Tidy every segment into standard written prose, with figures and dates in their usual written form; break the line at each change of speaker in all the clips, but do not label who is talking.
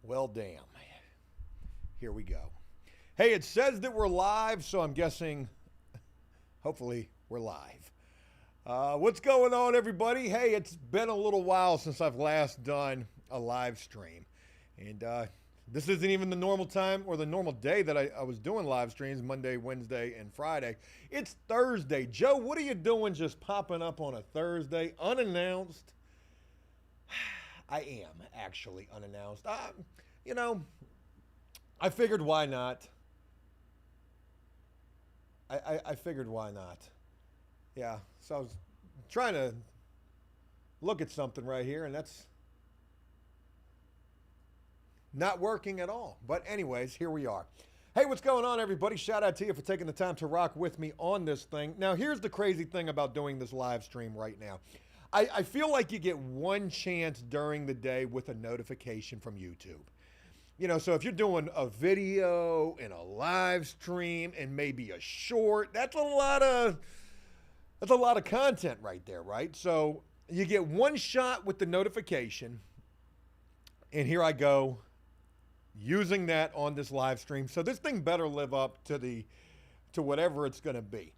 Well, damn. Here we go. Hey, it says that we're live, so I'm guessing, hopefully, we're live. What's going on, everybody? Hey, it's been a little while since I've last done a live stream. And this isn't even the normal time or the normal day that I was doing live streams, Monday, Wednesday, and Friday. It's Thursday. Joe, what are you doing just popping up on a Thursday, unannounced? I am actually unannounced. I figured why not. I figured why not. Yeah, so I was trying to look at something right here, and that's not working at all. But anyways, here we are. Hey, what's going on, everybody? Shout out to you for taking the time to rock with me on this thing. Now, here's the crazy thing about doing this live stream right now. I feel like you get one chance during the day with a notification from YouTube. You know, so if you're doing a video and a live stream and maybe a short, that's a lot of content right there, right? So you get one shot with the notification, and here I go using that on this live stream. So this thing better live up to whatever it's going to be.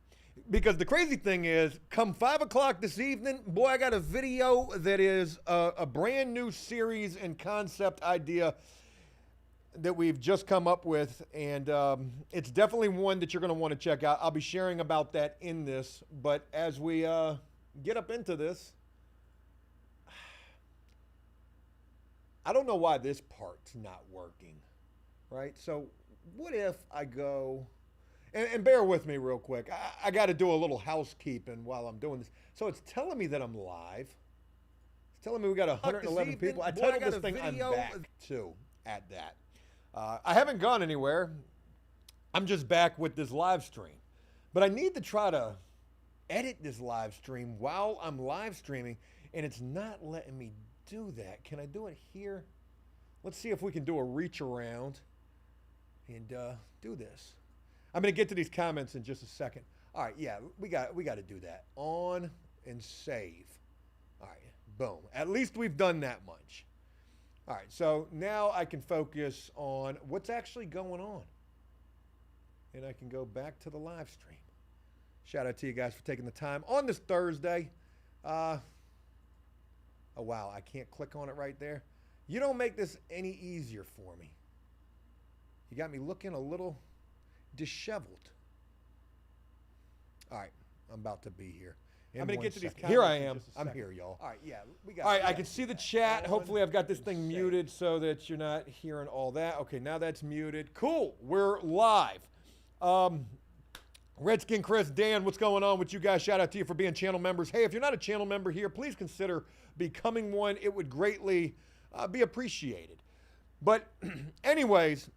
Because the crazy thing is, come 5 o'clock this evening, boy, I got a video that is a brand new series and concept idea that we've just come up with, and it's definitely one that you're going to want to check out. I'll be sharing about that in this, but as we get up into this, I don't know why this part's not working, right? So what if I go... And bear with me real quick. I got to do a little housekeeping while I'm doing this. So it's telling me that I'm live. It's telling me we got 111 people. I titled this thing, I'm back, too, at that. I haven't gone anywhere. I'm just back with this live stream. But I need to try to edit this live stream while I'm live streaming, and it's not letting me do that. Can I do it here? Let's see if we can do a reach around and do this. I'm going to get to these comments in just a second. All right, yeah, we got to do that. On and save. All right, boom. At least we've done that much. All right, so now I can focus on what's actually going on. And I can go back to the live stream. Shout out to you guys for taking the time on this Thursday. Oh, wow, I can't click on it right there. You don't make this any easier for me. You got me looking a little... disheveled. All right, I'm about to be here. I'm going to get to these comments. Here I am. I'm here, y'all. All right, yeah. All right, I can see the chat. Hopefully I've got this thing muted so that you're not hearing all that. Okay, now that's muted. Cool. We're live. Redskin Chris, Dan, what's going on with you guys? Shout out to you for being channel members. Hey, if you're not a channel member here, please consider becoming one. It would greatly be appreciated. But anyways,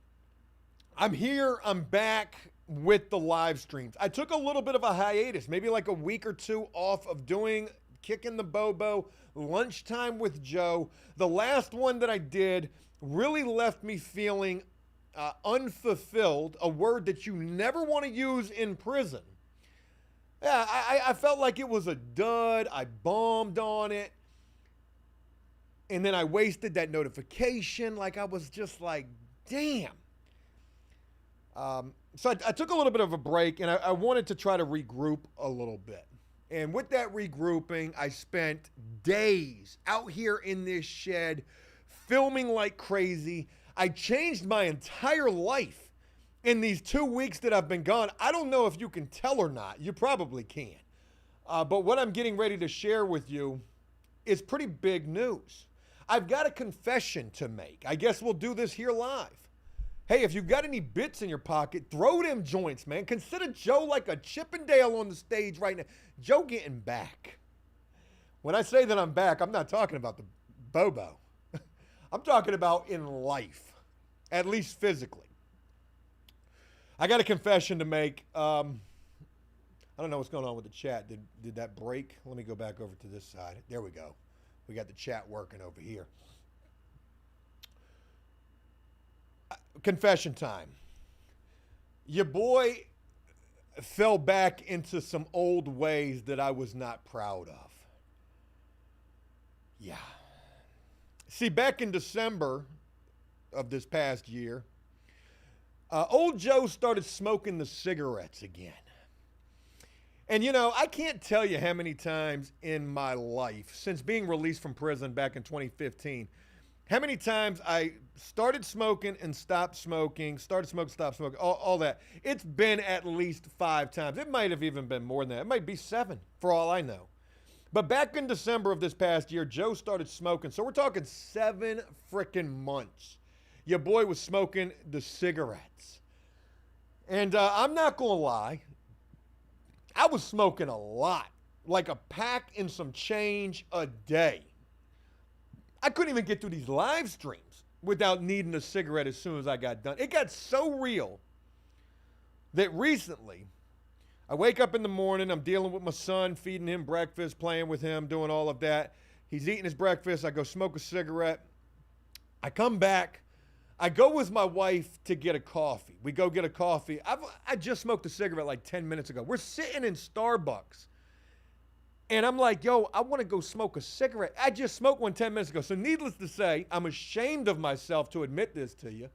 I'm here, I'm back with the live streams. I took a little bit of a hiatus, maybe like a week or two off of doing Kicking the Bobo, Lunchtime with Joe. The last one that I did really left me feeling unfulfilled, a word that you never want to use in prison. Yeah, I felt like it was a dud. I bombed on it. And then I wasted that notification. Like I was just like, damn. So I took a little bit of a break, and I wanted to try to regroup a little bit. And with that regrouping, I spent days out here in this shed filming like crazy. I changed my entire life in these 2 weeks that I've been gone. I don't know if you can tell or not. You probably can. But what I'm getting ready to share with you is pretty big news. I've got a confession to make. I guess we'll do this here live. Hey, if you've got any bits in your pocket, throw them joints, man. Consider Joe like a Chippendale on the stage right now. Joe getting back. When I say that I'm back, I'm not talking about the Bobo. I'm talking about in life, at least physically. I got a confession to make. I don't know what's going on with the chat. Did that break? Let me go back over to this side. There we go. We got the chat working over here. Confession time. Your boy fell back into some old ways that I was not proud of. Yeah. See, back in December, of this past year, old Joe started smoking the cigarettes again. And I can't tell you how many times in my life, since being released from prison back in 2015, how many times I started smoking and stopped smoking, started smoking, stopped smoking, all that. It's been at least 5 times. It might have even been more than that. It might be 7 for all I know. But back in December of this past year, Joe started smoking. So we're talking 7 freaking months. Your boy was smoking the cigarettes. And I'm not going to lie. I was smoking a lot, like a pack and some change a day. I couldn't even get through these live streams without needing a cigarette as soon as I got done. It got so real that recently, I wake up in the morning, I'm dealing with my son, feeding him breakfast, playing with him, doing all of that. He's eating his breakfast. I go smoke a cigarette. I come back. I go with my wife to get a coffee. We go get a coffee. I just smoked a cigarette like 10 minutes ago. We're sitting in Starbucks. And I'm like, yo, I want to go smoke a cigarette. I just smoked one 10 minutes ago. So needless to say, I'm ashamed of myself to admit this to you.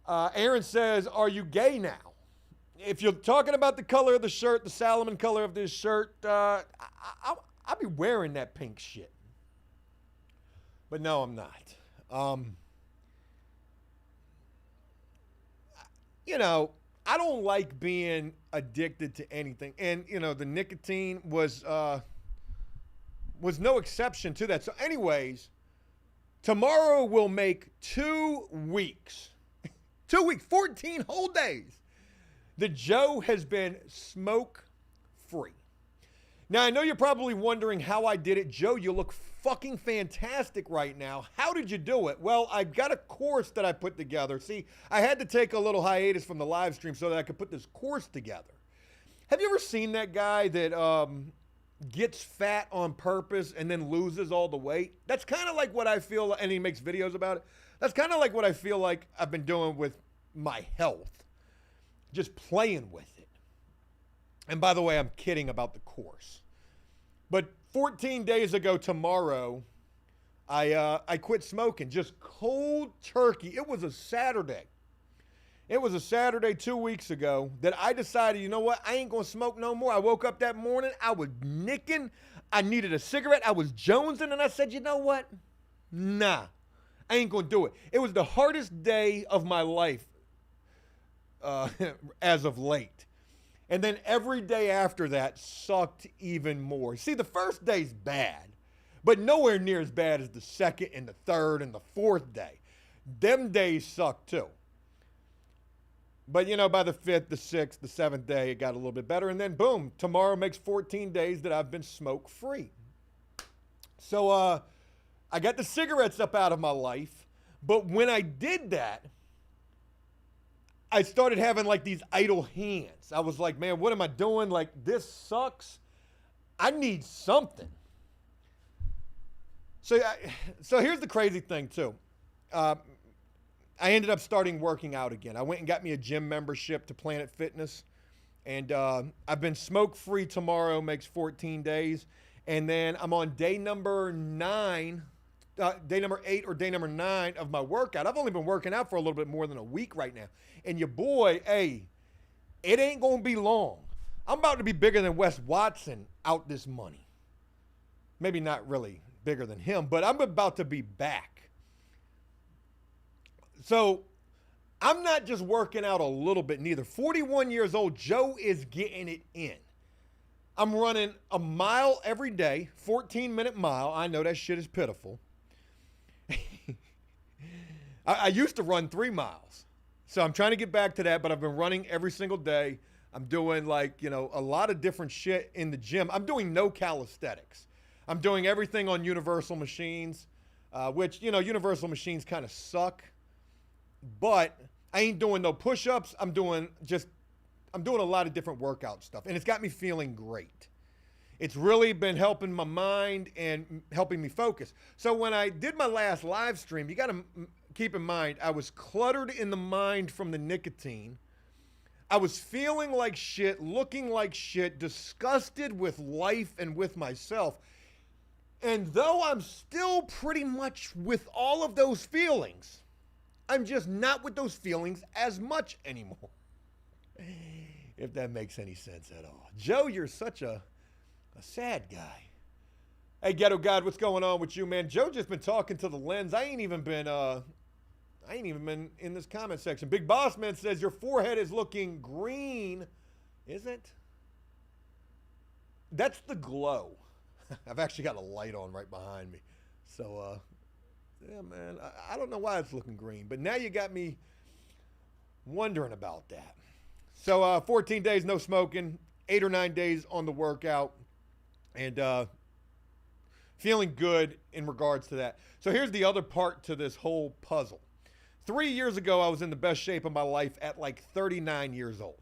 Aaron says, are you gay now? If you're talking about the color of the shirt, the salmon color of this shirt, I'll be wearing that pink shit. But no, I'm not. I don't like being addicted to anything. And, the nicotine was no exception to that. So anyways, tomorrow will make 2 weeks. 2 weeks, 14 whole days that Joe has been smoke-free. Now, I know you're probably wondering how I did it. Joe, you look fucking fantastic right now. How did you do it? Well, I've got a course that I put together. See, I had to take a little hiatus from the live stream so that I could put this course together. Have you ever seen that guy that gets fat on purpose and then loses all the weight? That's kind of like what I feel, and he makes videos about it. That's kind of like what I feel like I've been doing with my health. Just playing with it. And by the way, I'm kidding about the course. But 14 days ago tomorrow, I quit smoking. Just cold turkey. It was a Saturday. It was a Saturday 2 weeks ago that I decided, you know what? I ain't going to smoke no more. I woke up that morning. I was nicking. I needed a cigarette. I was jonesing. And I said, you know what? Nah, I ain't going to do it. It was the hardest day of my life as of late. And then every day after that sucked even more. See, the first day's bad, but nowhere near as bad as the second and the third and the fourth day. Them days suck too. But, by the 5th, the 6th, the 7th day, it got a little bit better. And then, boom, tomorrow makes 14 days that I've been smoke-free. So I got the cigarettes up out of my life. But when I did that, I started having like these idle hands. I was like, man, what am I doing? Like, this sucks. I need something. So here's the crazy thing too. I ended up starting working out again. I went and got me a gym membership to Planet Fitness. And I've been smoke-free tomorrow, makes 14 days. And then I'm on day number 9. Day number 8 or day number 9 of my workout. I've only been working out for a little bit more than a week right now. And your boy, hey, it ain't going to be long. I'm about to be bigger than Wes Watson out this money. Maybe not really bigger than him, but I'm about to be back. So I'm not just working out a little bit neither. 41 years old, Joe is getting it in. I'm running a mile every day, 14-minute mile. I know that shit is pitiful. I used to run 3 miles. So I'm trying to get back to that, but I've been running every single day. I'm doing a lot of different shit in the gym. I'm doing no calisthenics. I'm doing everything on universal machines, which, universal machines kind of suck. But I ain't doing no push-ups. I'm doing a lot of different workout stuff, and it's got me feeling great. It's really been helping my mind and helping me focus. So when I did my last live stream, you got to keep in mind, I was cluttered in the mind from the nicotine. I was feeling like shit, looking like shit, disgusted with life and with myself. And though I'm still pretty much with all of those feelings, I'm just not with those feelings as much anymore. If that makes any sense at all. Joe, you're such a sad guy. Hey, Ghetto God, what's going on with you, man? Joe just been talking to the lens. I ain't even been in this comment section. Big Boss Man says your forehead is looking green. Is it? That's the glow. I've actually got a light on right behind me. So, yeah, man, I don't know why it's looking green, but now you got me wondering about that. So, 14 days no smoking, 8 or 9 days on the workout, and feeling good in regards to that. So here's the other part to this whole puzzle. 3 years ago, I was in the best shape of my life at like 39 years old.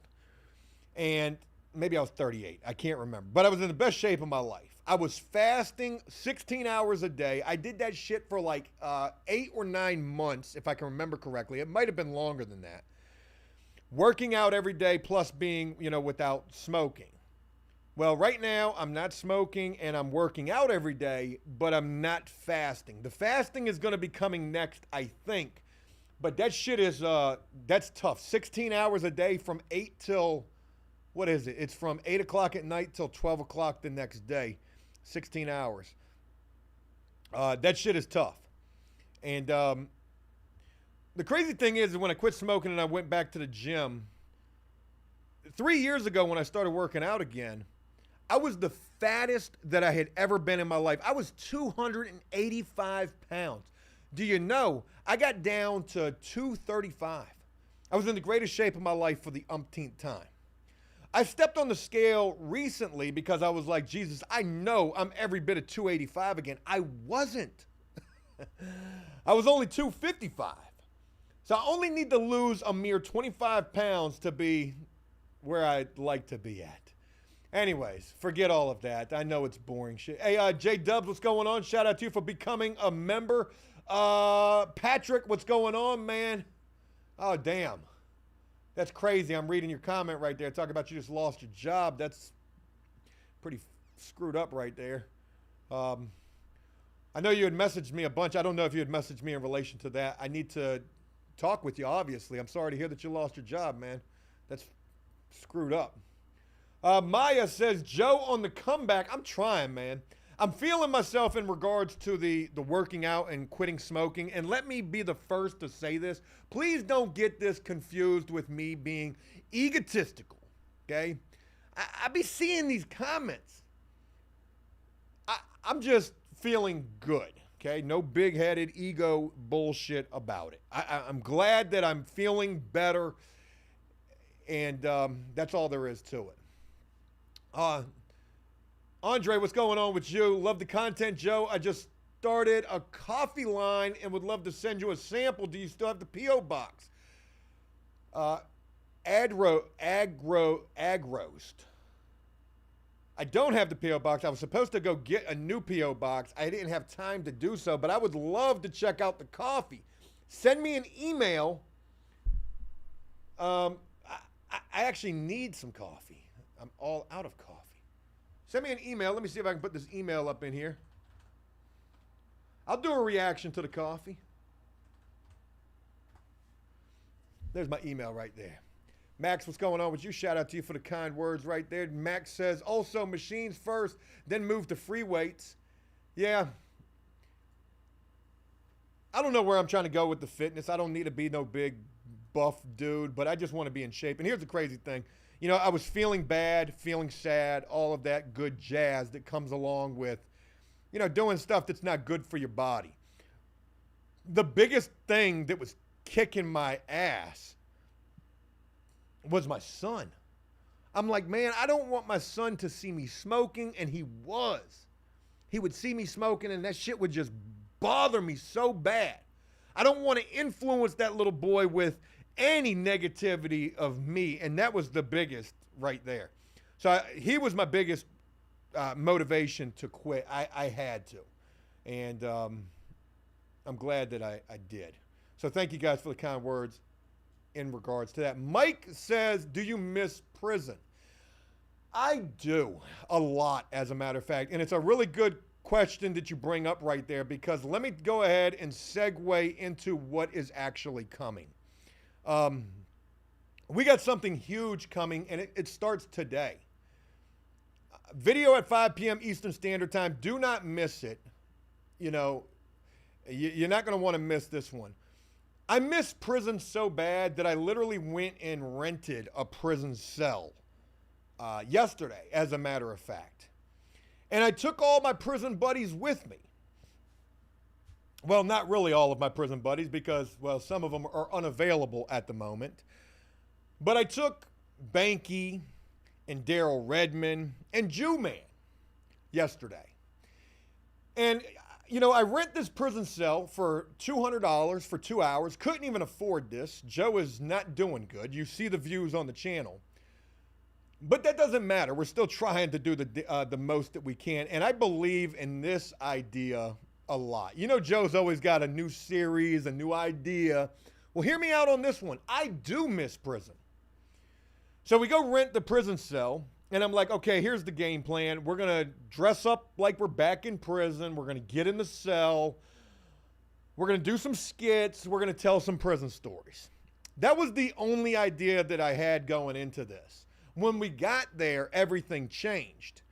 And maybe I was 38. I can't remember. But I was in the best shape of my life. I was fasting 16 hours a day. I did that shit for like 8 or 9 months, if I can remember correctly. It might have been longer than that. Working out every day plus being, without smoking. Well, right now, I'm not smoking and I'm working out every day, but I'm not fasting. The fasting is going to be coming next, I think. But that shit is, that's tough. 16 hours a day from 8 till, what is it? It's from 8 o'clock at night till 12 o'clock the next day. 16 hours. That shit is tough. And the crazy thing is when I quit smoking and I went back to the gym, 3 years ago when I started working out again, I was the fattest that I had ever been in my life. I was 285 pounds. Do you know, I got down to 235. I was in the greatest shape of my life for the umpteenth time. I stepped on the scale recently because I was like, Jesus, I know I'm every bit of 285 again. I wasn't. I was only 255. So I only need to lose a mere 25 pounds to be where I'd like to be at. Anyways, forget all of that. I know it's boring shit. Hey, J-Dubs, what's going on? Shout out to you for becoming a member. Patrick, what's going on, man? Oh, damn. That's crazy. I'm reading your comment right there. Talking about you just lost your job. That's pretty screwed up right there. I know you had messaged me a bunch. I don't know if you had messaged me in relation to that. I need to talk with you, obviously. I'm sorry to hear that you lost your job, man. That's screwed up. Maya says, Joe on the comeback. I'm trying, man. I'm feeling myself in regards to the working out and quitting smoking. And let me be the first to say this. Please don't get this confused with me being egotistical, okay? I be seeing these comments. I'm just feeling good, okay? No big-headed ego bullshit about it. I'm glad that I'm feeling better, and that's all there is to it. Andre, what's going on with you? Love the content, Joe. I just started a coffee line and would love to send you a sample. Do you still have the P.O. box? Ag roast. I don't have the P.O. box. I was supposed to go get a new P.O. box. I didn't have time to do so, but I would love to check out the coffee. Send me an email. I actually need some coffee. I'm all out of coffee. Send me an email. Let me see if I can put this email up in here. I'll do a reaction to the coffee. There's my email right there. Max, what's going on with you? Shout out to you for the kind words right there. Max says, also machines first, then move to free weights. Yeah. I don't know where I'm trying to go with the fitness. I don't need to be no big buff dude, but I just want to be in shape. And here's the crazy thing. I was feeling bad, feeling sad, all of that good jazz that comes along with, doing stuff that's not good for your body. The biggest thing that was kicking my ass was my son. I'm like, man, I don't want my son to see me smoking, and he was. He would see me smoking, and that shit would just bother me so bad. I don't want to influence that little boy with any negativity of me, and that was the biggest right there. So he was my biggest motivation to quit. I had to, and I'm glad that I did. So thank you guys for the kind words in regards to that. Mike says, do you miss prison? I do, a lot, as a matter of fact, and it's a really good question that you bring up right there, because let me go ahead and segue into what is actually coming. We got something huge coming, and it starts today. Video at 5 p.m. Eastern Standard Time. Do not miss it. You know, you're not going to want to miss this one. I miss prison so bad that I literally went and rented a prison cell yesterday, as a matter of fact. And I took all my prison buddies with me. Well, not really all of my prison buddies, because, well, some of them are unavailable at the moment. But I took Banky and Daryl Redman and Jew-Man yesterday. And, you know, I rent this prison cell for $200 for 2 hours. Couldn't even afford this. Joe is not doing good. You see the views on the channel. But that doesn't matter. We're still trying to do the most that we can. And I believe in this idea a lot. You know, Joe's always got a new series, a new idea. Well, hear me out on this one. I do miss prison. So we go rent the prison cell, and I'm like, okay, here's the game plan. We're going to dress up like we're back in prison. We're going to get in the cell. We're going to do some skits. We're going to tell some prison stories. That was the only idea that I had going into this. When we got there, everything changed.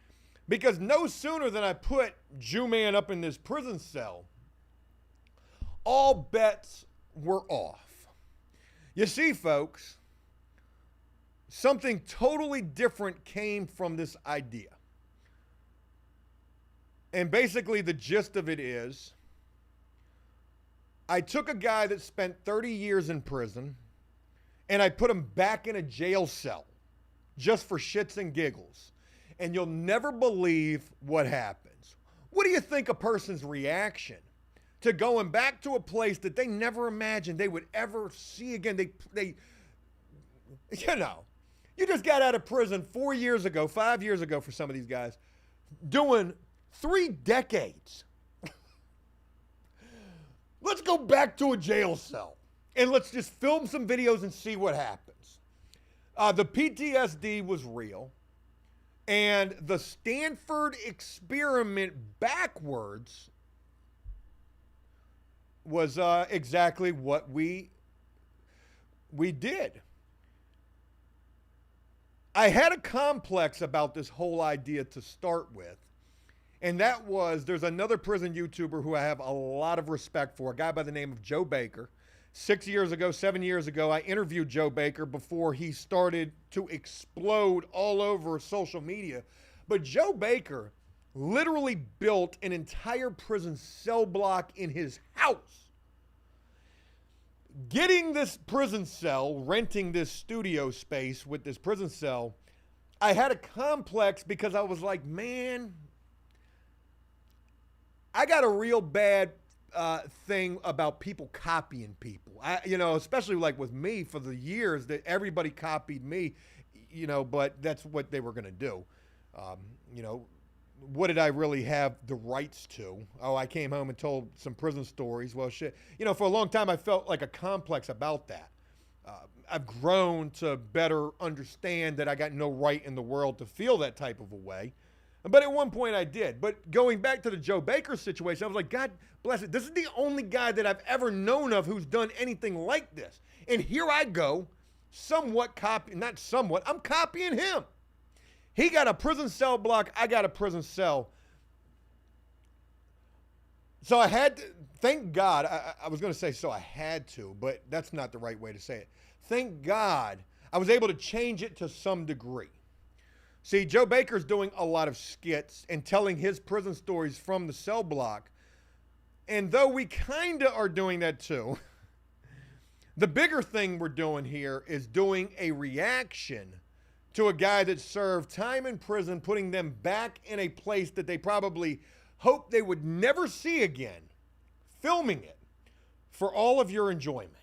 Because no sooner than I put Jew-Man up in this prison cell, all bets were off. You see, folks, something totally different came from this idea. And basically the gist of it is, I took a guy that spent 30 years in prison and I put him back in a jail cell just for shits and giggles. And you'll never believe what happens. What do you think a person's reaction to going back to a place that they never imagined they would ever see again? They you know, you just got out of prison 4 years ago, 5 years ago for some of these guys, doing 3 decades. Let's go back to a jail cell and let's just film some videos and see what happens. The PTSD was real, and the Stanford experiment backwards was exactly what we did. I had a complex about this whole idea to start with, and that was, there's another prison YouTuber who I have a lot of respect for, a guy by the name of Joe Baker. 7 years ago, I interviewed Joe Baker before he started to explode all over social media. But Joe Baker literally built an entire prison cell block in his house. Getting this prison cell, renting this studio space with this prison cell, I had a complex because I was like, man, I got a real bad thing about people copying people. You know, especially like with me for the years that everybody copied me, you know, but that's what they were going to do. You know, what did I really have the rights to? Oh, I came home and told some prison stories. Well, shit. You know, for a long time, I felt like a complex about that. I've grown to better understand that I got no right in the world to feel that type of a way. But at one point I did. But going back to the Joe Baker situation, I was like, God bless it. This is the only guy that I've ever known of who's done anything like this. And here I go, I'm copying him. He got a prison cell block. I got a prison cell. So I had to, thank God, I was going to say so I had to, but that's not the right way to say it. Thank God I was able to change it to some degree. See, Joe Baker's doing a lot of skits and telling his prison stories from the cell block. And though we kind of are doing that too, the bigger thing we're doing here is doing a reaction to a guy that served time in prison, putting them back in a place that they probably hoped they would never see again, filming it for all of your enjoyment.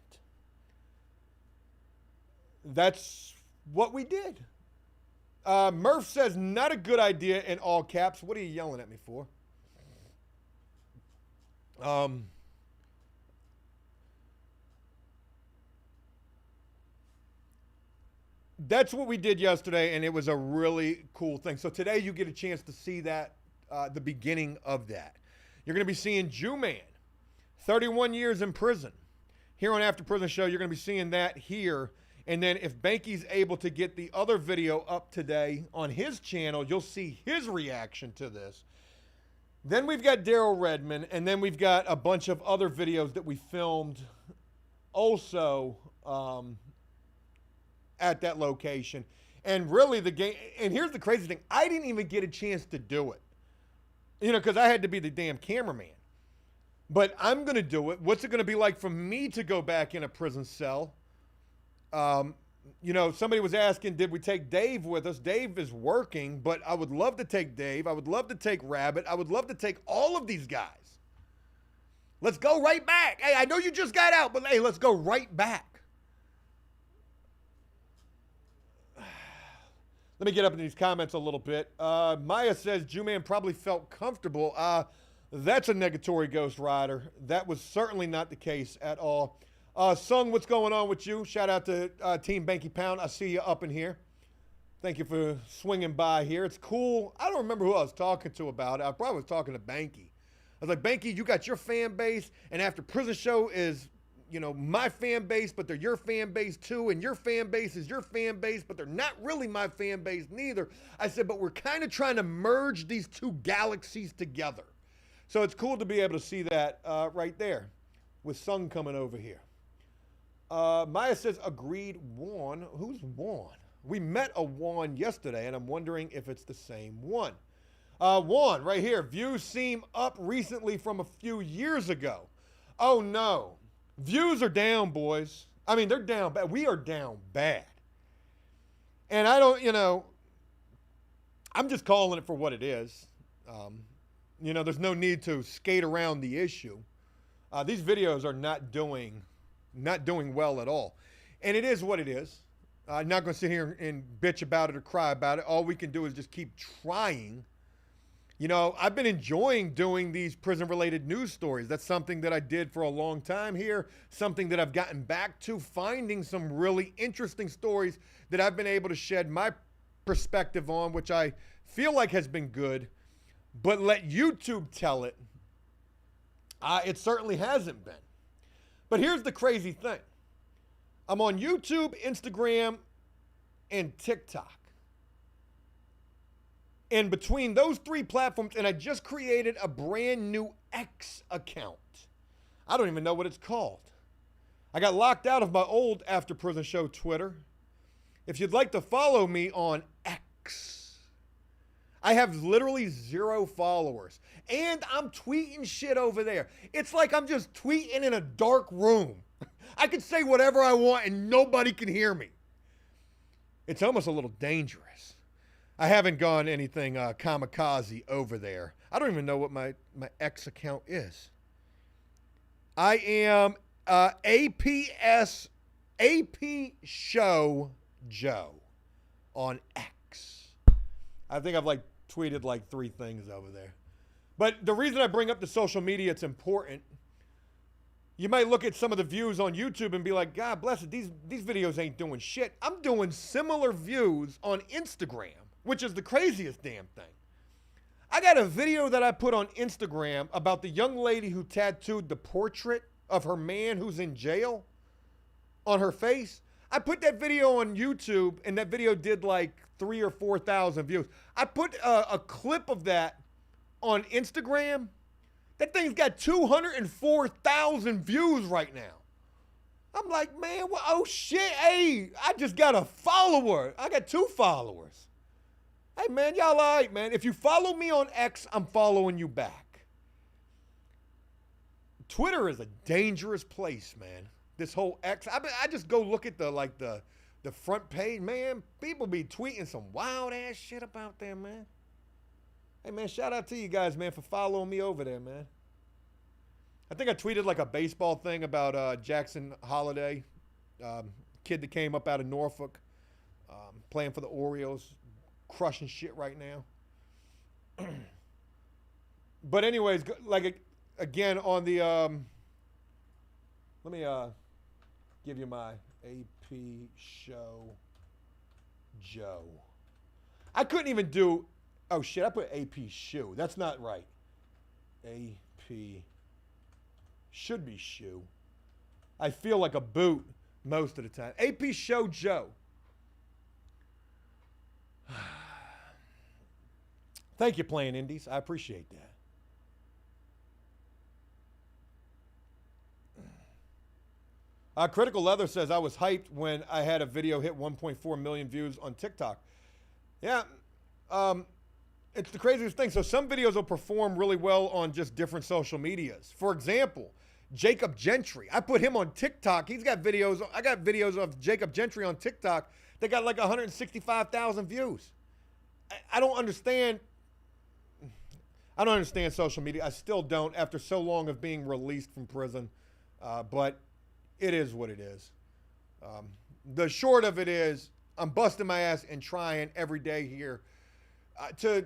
That's what we did. Murph says, not a good idea in all caps. What are you yelling at me for? That's what we did yesterday, and it was a really cool thing. So today you get a chance to see that the beginning of that. You're going to be seeing Jew-Man, 31 years in prison. Here on After Prison Show, you're going to be seeing that here. And then if Banky's able to get the other video up today on his channel, you'll see his reaction to this. Then we've got Daryl Redmond, and then we've got a bunch of other videos that we filmed also at that location. And really the game, and here's the crazy thing, I didn't even get a chance to do it. You know, because I had to be the damn cameraman. But I'm going to do it. What's it going to be like for me to go back in a prison cell? You know, somebody was asking, did we take Dave with us? Dave is working, but I would love to take Dave. I would love to take Rabbit. I would love to take all of these guys. Let's go right back. Hey, I know you just got out, but hey, let's go right back. Let me get up in these comments a little bit. Maya says, Jew-Man probably felt comfortable. That's a negatory Ghost Rider. That was certainly not the case at all. Sung, what's going on with you? Shout out to Team Banky Pound. I see you up in here. Thank you for swinging by here. It's cool. I don't remember who I was talking to about it. I probably was talking to Banky. I was like, Banky, you got your fan base, and After Prison Show is, you know, my fan base, but they're your fan base too, and your fan base is your fan base, but they're not really my fan base neither. I said, but we're kind of trying to merge these two galaxies together. So it's cool to be able to see that right there with Sung coming over here. Maya says, agreed, Juan. Who's Juan? We met a Juan yesterday, and I'm wondering if it's the same one. Juan, right here. Views seem up recently from a few years ago. Oh, no. Views are down, boys. I mean, they're down bad. We are down bad. And I don't, you know, I'm just calling it for what it is. You know, there's no need to skate around the issue. These videos are not doing well at all. And it is what it is. I'm not going to sit here and bitch about it or cry about it. All we can do is just keep trying. You know, I've been enjoying doing these prison-related news stories. That's something that I did for a long time here, something that I've gotten back to, finding some really interesting stories that I've been able to shed my perspective on, which I feel like has been good. But let YouTube tell it. It certainly hasn't been. But here's the crazy thing. I'm on YouTube, Instagram, and TikTok. And between those three platforms, and I just created a brand new X account. I don't even know what it's called. I got locked out of my old After Prison Show Twitter. If you'd like to follow me on X, I have literally 0 followers. And I'm tweeting shit over there. It's like I'm just tweeting in a dark room. I can say whatever I want and nobody can hear me. It's almost a little dangerous. I haven't gone anything kamikaze over there. I don't even know what my X account is. I am AP Show Joe on X. I think I've tweeted 3 things over there. But the reason I bring up the social media, it's important. You might look at some of the views on YouTube and be like, God bless it, these videos ain't doing shit. I'm doing similar views on Instagram, which is the craziest damn thing. I got a video that I put on Instagram about the young lady who tattooed the portrait of her man who's in jail on her face. I put that video on YouTube, and that video did 3,000 or 4,000 views. I put a clip of that on Instagram. That thing's got 204,000 views right now. I'm like, man, well, oh shit, hey, I just got a follower. I got 2 followers. Hey, man, y'all all right, man. If you follow me on X, I'm following you back. Twitter is a dangerous place, man. This whole X, I just go look at the front page, man. People be tweeting some wild ass shit about there, man. Hey, man, shout out to you guys, man, for following me over there, man. I think I tweeted a baseball thing about Jackson Holiday, kid that came up out of Norfolk, playing for the Orioles, crushing shit right now. But anyways, again, on the, let me give you my AP Show Joe. I couldn't even do Oh, shit, I put AP shoe. That's not right. AP should be shoe. I feel like a boot most of the time. AP Show Joe. Thank you, Playing Indies. I appreciate that. Critical Leather says, I was hyped when I had a video hit 1.4 million views on TikTok. Yeah, it's the craziest thing. So some videos will perform really well on just different social medias. For example, Jacob Gentry. I put him on TikTok. He's got videos. I got videos of Jacob Gentry on TikTok that got like 165,000 views. I don't understand. I don't understand social media. I still don't after so long of being released from prison. But it is what it is. The short of it is I'm busting my ass and trying every day here to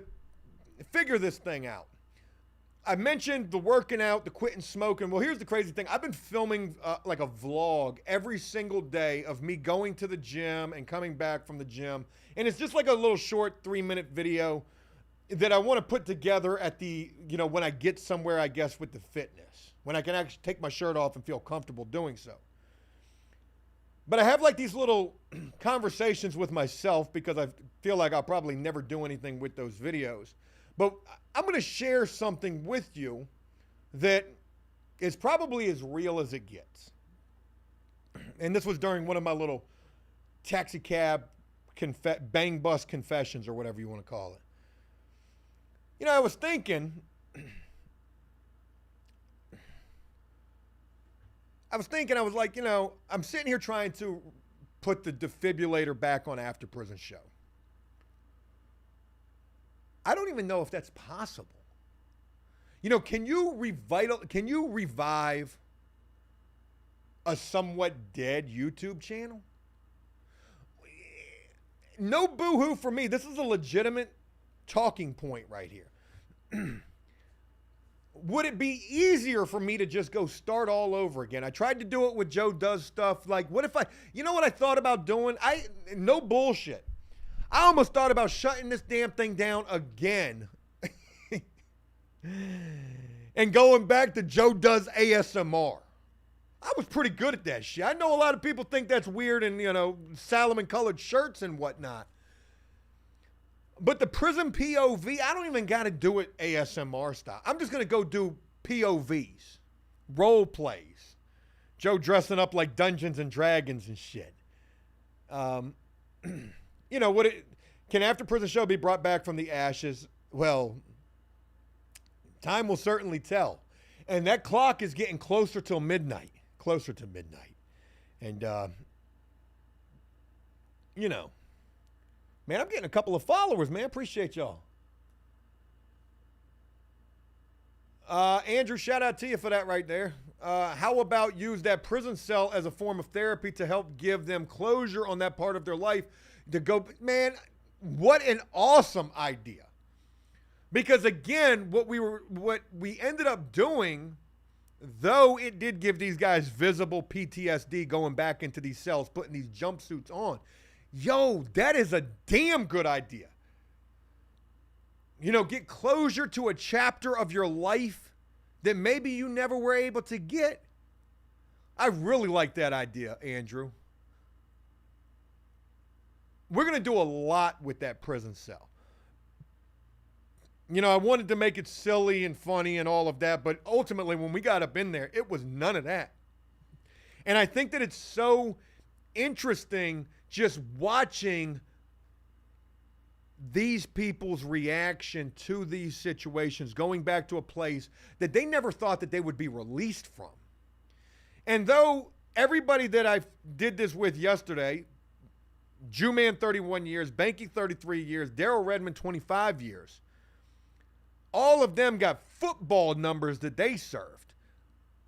figure this thing out. I mentioned the working out, the quitting smoking. Well, here's the crazy thing. I've been filming like a vlog every single day of me going to the gym and coming back from the gym. And it's just like a little short 3-minute video that I want to put together at the, when I get somewhere, I guess, with the fitness. When I can actually take my shirt off and feel comfortable doing so. But I have like these little conversations with myself because I feel like I'll probably never do anything with those videos. But I'm going to share something with you that is probably as real as it gets. And this was during one of my little taxi cab bang bus confessions or whatever you want to call it. I was thinking, I was like, I'm sitting here trying to put the defibrillator back on After Prison Show. I don't even know if that's possible. Can you revive a somewhat dead YouTube channel? No boo-hoo for me. This is a legitimate talking point right here. Would it be easier for me to just go start all over again? I tried to do it with Joe Does Stuff. Like, what if what I thought about doing? No bullshit. I almost thought about shutting this damn thing down again and going back to Joe Does ASMR. I was pretty good at that shit. I know a lot of people think that's weird and, Salomon colored shirts and whatnot. But the prison POV, I don't even got to do it ASMR style. I'm just going to go do POVs, role plays. Joe dressing up like Dungeons and Dragons and shit. Can After Prison Show be brought back from the ashes? Well, time will certainly tell. And that clock is getting closer to midnight. And, man, I'm getting a couple of followers, man. Appreciate y'all. Andrew, shout out to you for that right there. How about use that prison cell as a form of therapy to help give them closure on that part of their life to go, man, what an awesome idea. Because again, what we ended up doing, though it did give these guys visible PTSD going back into these cells, putting these jumpsuits on. Yo, that is a damn good idea. Get closure to a chapter of your life that maybe you never were able to get. I really like that idea, Andrew. We're going to do a lot with that prison cell. I wanted to make it silly and funny and all of that, but ultimately when we got up in there, it was none of that. And I think that it's so interesting just watching these people's reaction to these situations, going back to a place that they never thought that they would be released from. And though everybody that I did this with yesterday, Jew-Man 31 years, Banky 33 years, Daryl Redmond 25 years, all of them got football numbers that they served.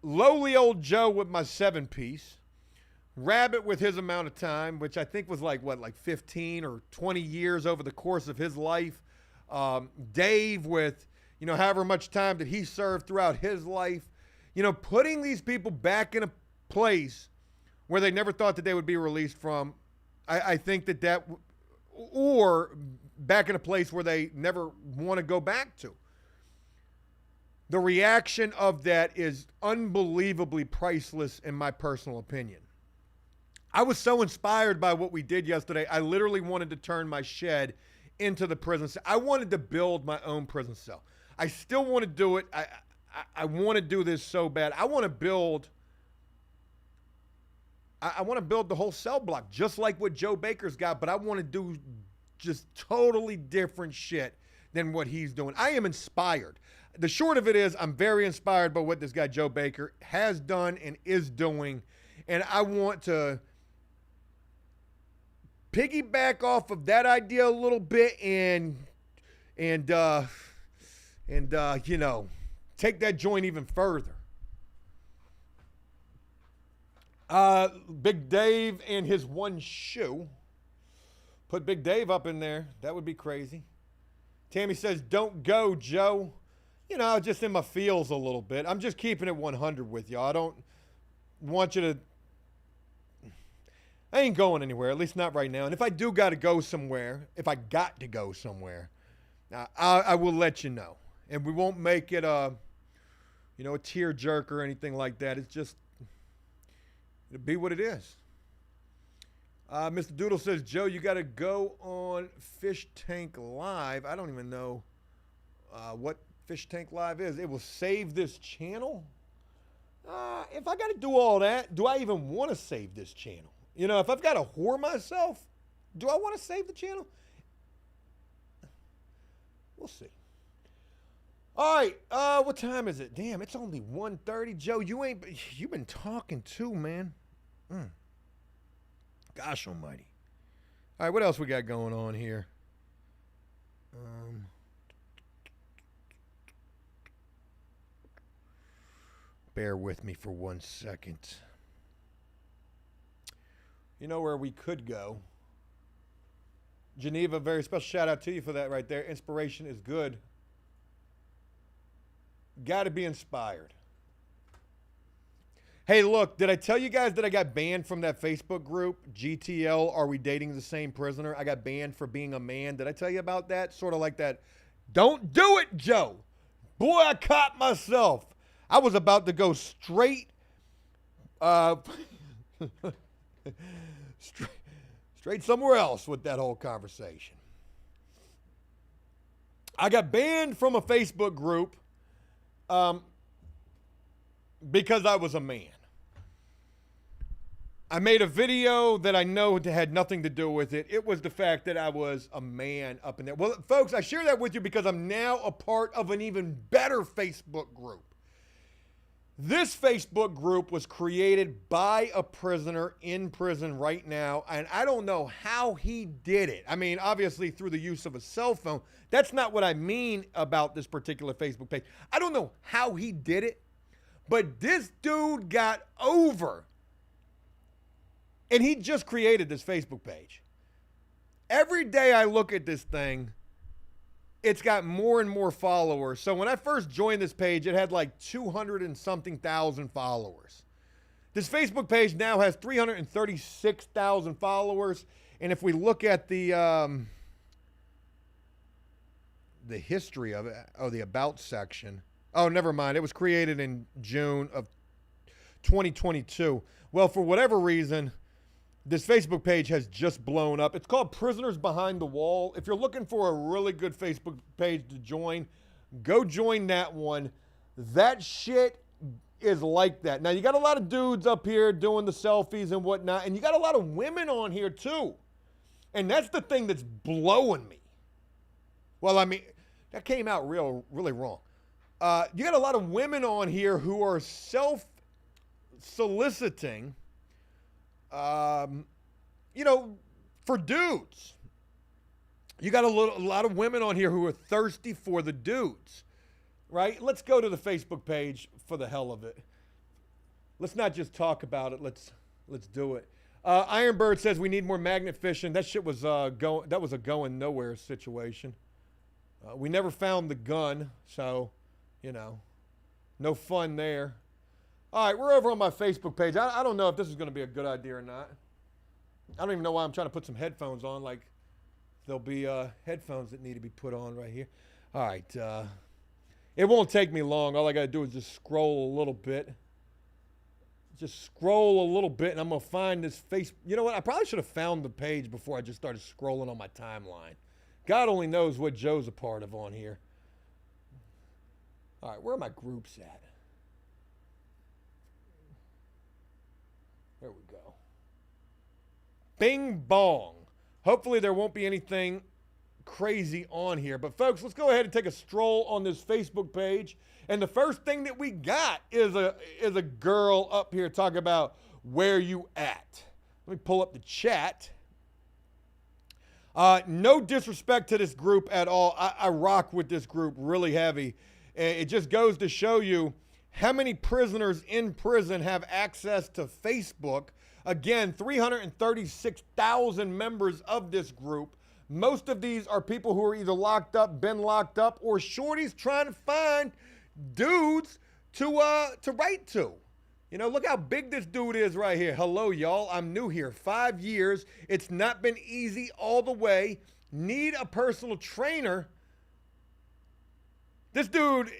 Lowly old Joe with my 7-piece. Rabbit with his amount of time, which I think was like 15 or 20 years over the course of his life. Dave with, however much time that he served throughout his life. Putting these people back in a place where they never thought that they would be released from. I think that or back in a place where they never want to go back to. The reaction of that is unbelievably priceless in my personal opinion. I was so inspired by what we did yesterday. I literally wanted to turn my shed into the prison cell. I wanted to build my own prison cell. I still want to do it. I want to do this so bad. I want to build the whole cell block just like what Joe Baker's got, but I want to do just totally different shit than what he's doing. I am inspired. The short of it is I'm very inspired by what this guy Joe Baker has done and is doing, and I want to piggyback off of that idea a little bit and you know, take that joint even further. Big Dave and his one shoe. Put Big Dave up in there. That would be crazy. Tammy says, don't go, Joe. You know, just in my feels a little bit. I'm just keeping it 100 with y'all. I don't want you to... I ain't going anywhere, at least not right now. And if I do got to go somewhere, I will let you know. And we won't make it a tear jerk or anything like that. It's just, it'll be what it is. Mr. Doodle says, Joe, you got to go on Fish Tank Live. I don't even know what Fish Tank Live is. It will save this channel. If I got to do all that, do I even want to save this channel? You know, if I've got to whore myself, do I want to save the channel? We'll see. All right, what time is it? Damn, it's only 1:30. Joe, you've been talking too, man. Gosh almighty. All right, what else we got going on here? Bear with me for 1 second. You know where we could go? Geneva, very special shout out to you for that right there. Inspiration is good. Got to be inspired. Hey, look, did I tell you guys that I got banned from that Facebook group? GTL, Are We Dating the Same Prisoner? I got banned for being a man. Did I tell you about that? Sort of like that. Don't do it, Joe. Boy, I caught myself. I was about to go straight somewhere else with that whole conversation. I got banned from a Facebook group because I was a man. I made a video that I know had nothing to do with it. It was the fact that I was a man up in there. Well, folks, I share that with you because I'm now a part of an even better Facebook group. This Facebook group was created by a prisoner in prison right now, and I don't know how he did it. I mean, obviously through the use of a cell phone. That's not what I mean about this particular Facebook page. I don't know how he did it, but this dude got over, and he just created this Facebook page. Every day I look at this thing, it's got more and more followers. So when I first joined this page, it had like 200 and something thousand followers. This Facebook page now has 336,000 followers. And if we look at the history of it, the about section. Oh, never mind. It was created in June of 2022. Well, for whatever reason, this Facebook page has just blown up. It's called Prisoners Behind the Wall. If you're looking for a really good Facebook page to join, go join that one. That shit is like that. Now, you got a lot of dudes up here doing the selfies and whatnot, and you got a lot of women on here too. And that's the thing that's blowing me. Well, I mean, that came out really wrong. You got a lot of women on here who are self-soliciting for dudes. You got a lot of women on here who are thirsty for the dudes, right? Let's go to the Facebook page for the hell of it. Let's not just talk about it. Let's do it. Ironbird says we need more magnet fishing. That shit was that was a going nowhere situation. We never found the gun, so no fun there. All right, we're over on my Facebook page. I don't know if this is going to be a good idea or not. I don't even know why I'm trying to put some headphones on like there'll be headphones that need to be put on right here. All right. It won't take me long. All I got to do is just scroll a little bit. Just scroll a little bit, and I'm going to find this face. You know what? I probably should have found the page before I just started scrolling on my timeline. God only knows what Joe's a part of on here. All right, where are my groups at? There we go. Bing bong. Hopefully there won't be anything crazy on here. But folks, let's go ahead and take a stroll on this Facebook page. And the first thing that we got is a girl up here talking about where you at. Let me pull up the chat. No disrespect to this group at all. I rock with this group really heavy. It just goes to show you how many prisoners in prison have access to Facebook. Again, 336,000 members of this group. Most of these are people who are either locked up, been locked up, or shorties trying to find dudes to write to. You know, look how big this dude is right here. Hello, y'all. I'm new here. 5 years. It's not been easy all the way. Need a personal trainer. This dude's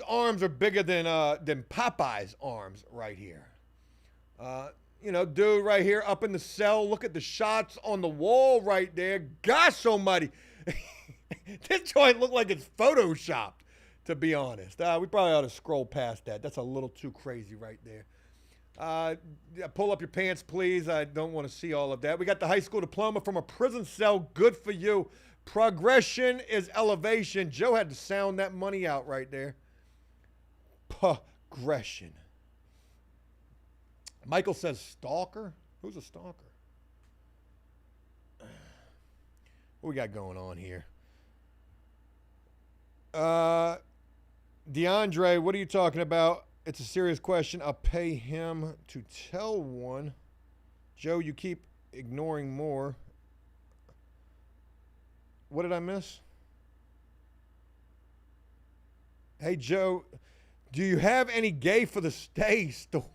arms are bigger than Popeye's arms right here. You know, dude right here up in the cell. Look at the shots on the wall right there. Gosh almighty. This joint looked like it's photoshopped, to be honest. We probably ought to scroll past that. That's a little too crazy right there. Pull up your pants, please. I don't want to see all of that. We got the high school diploma from a prison cell. Good for you. Progression is elevation. Joe had to sound that money out right there. Progression. Michael says stalker. Who's a stalker? What we got going on here? DeAndre, what are you talking about? It's a serious question. I'll pay him to tell one. Joe, you keep ignoring more. What did I miss? Hey, Joe, do you have any gay for the stay story?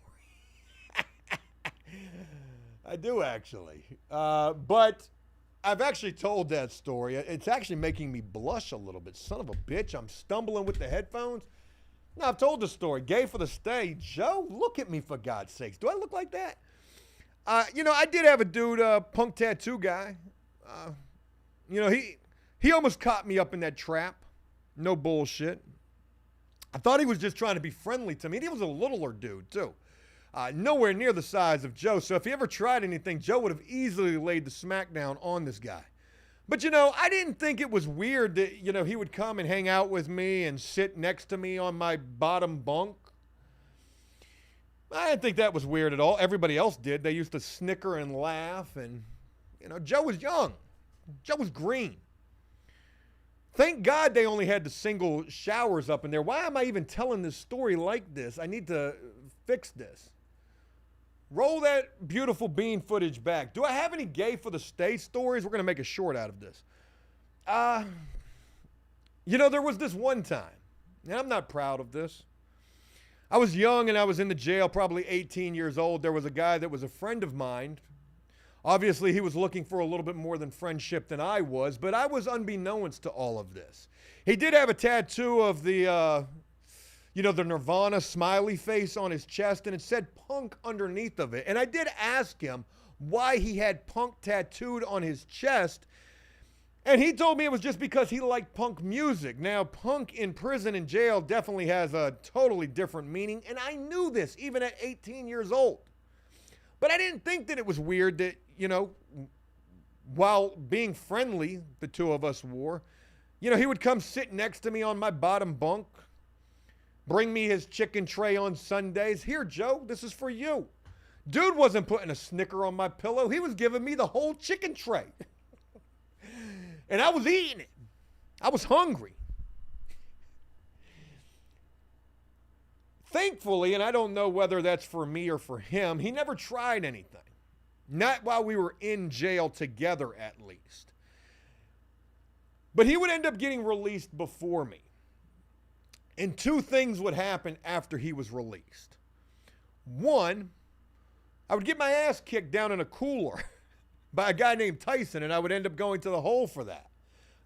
I do, actually. But I've actually told that story. It's actually making me blush a little bit. Son of a bitch, I'm stumbling with the headphones. No, I've told the story. Gay for the stay. Joe, look at me, for God's sakes. Do I look like that? You know, I did have a dude, punk tattoo guy. You know, he almost caught me up in that trap. No bullshit. I thought he was just trying to be friendly to me. He was a littler dude, too. Nowhere near the size of Joe. So if he ever tried anything, Joe would have easily laid the smackdown on this guy. But, you know, I didn't think it was weird that, you know, he would come and hang out with me and sit next to me on my bottom bunk. I didn't think that was weird at all. Everybody else did. They used to snicker and laugh. And, you know, Joe was young. Joe was green. Thank God they only had the single showers up in there. Why am I even telling this story like this? I need to fix this. Roll that beautiful bean footage back. Do I have any gay for the stay stories? We're going to make a short out of this. You know, there was this one time, and I'm not proud of this. I was young and I was in the jail, probably 18 years old. There was a guy that was a friend of mine. Obviously, he was looking for a little bit more than friendship than I was, but I was unbeknownst to all of this. He did have a tattoo of the, you know, the Nirvana smiley face on his chest, and it said punk underneath of it. And I did ask him why he had punk tattooed on his chest, and he told me it was just because he liked punk music. Now, punk in prison and jail definitely has a totally different meaning, and I knew this even at 18 years old. But I didn't think that it was weird that, you know, while being friendly, the two of us wore, you know, he would come sit next to me on my bottom bunk, bring me his chicken tray on Sundays. Here, Joe, this is for you. Dude wasn't putting a Snicker on my pillow. He was giving me the whole chicken tray. And I was eating it. I was hungry. Thankfully, and I don't know whether that's for me or for him, he never tried anything. Not while we were in jail together, at least. But he would end up getting released before me. And two things would happen after he was released. One, I would get my ass kicked down in a cooler. by a guy named Tyson, and I would end up going to the hole for that.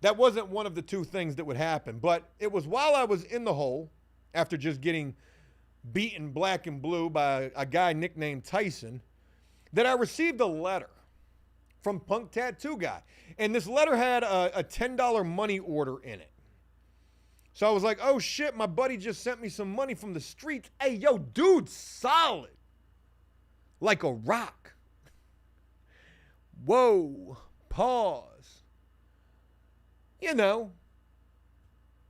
That wasn't one of the two things that would happen, but it was while I was in the hole, after just getting beaten black and blue by a guy nicknamed Tyson, that I received a letter from Punk Tattoo Guy. And this letter had a $10 money order in it. So I was like, oh shit, my buddy just sent me some money from the streets. Hey, yo, dude's solid. Like a rock. Whoa, pause. You know,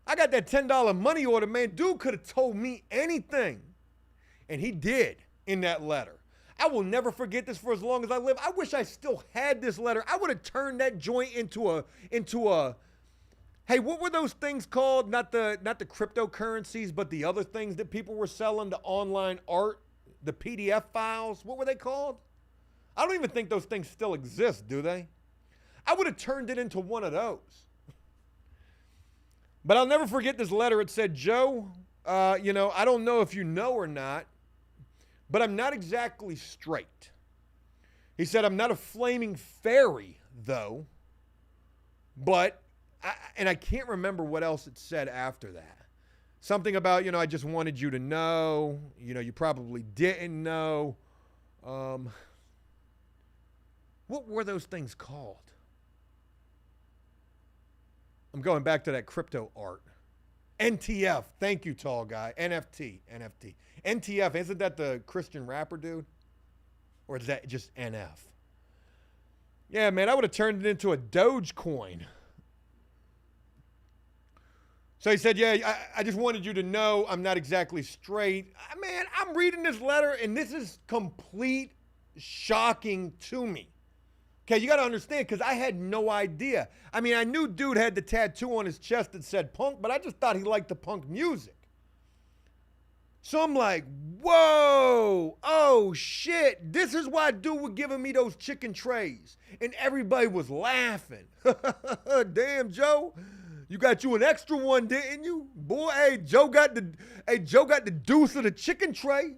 I got that $10 money order, man. Dude could have told me anything. And he did in that letter. I will never forget this for as long as I live. I wish I still had this letter. I would have turned that joint into a, hey, what were those things called? Not the cryptocurrencies, but the other things that people were selling, the online art, the PDF files. What were they called? I don't even think those things still exist, do they? I would have turned it into one of those. But I'll never forget this letter. It said, Joe, I don't know if you know or not, but I'm not exactly straight. He said, I'm not a flaming fairy, though. But, I can't remember what else it said after that. Something about, I just wanted you to know. You probably didn't know. What were those things called? I'm going back to that crypto art. NTF. Thank you, tall guy. NFT. NTF. Isn't that the Christian rapper dude? Or is that just NF? Yeah, man, I would have turned it into a Dogecoin. So he said, yeah, I just wanted you to know I'm not exactly straight. Man, I'm reading this letter, and this is complete shocking to me. Okay, you got to understand, because I had no idea. I mean, I knew dude had the tattoo on his chest that said punk, but I just thought he liked the punk music. So I'm like, whoa, oh shit, this is why dude was giving me those chicken trays. And everybody was laughing. Damn, Joe, you got you an extra one, didn't you? Boy, hey, Joe got the deuce of the chicken tray.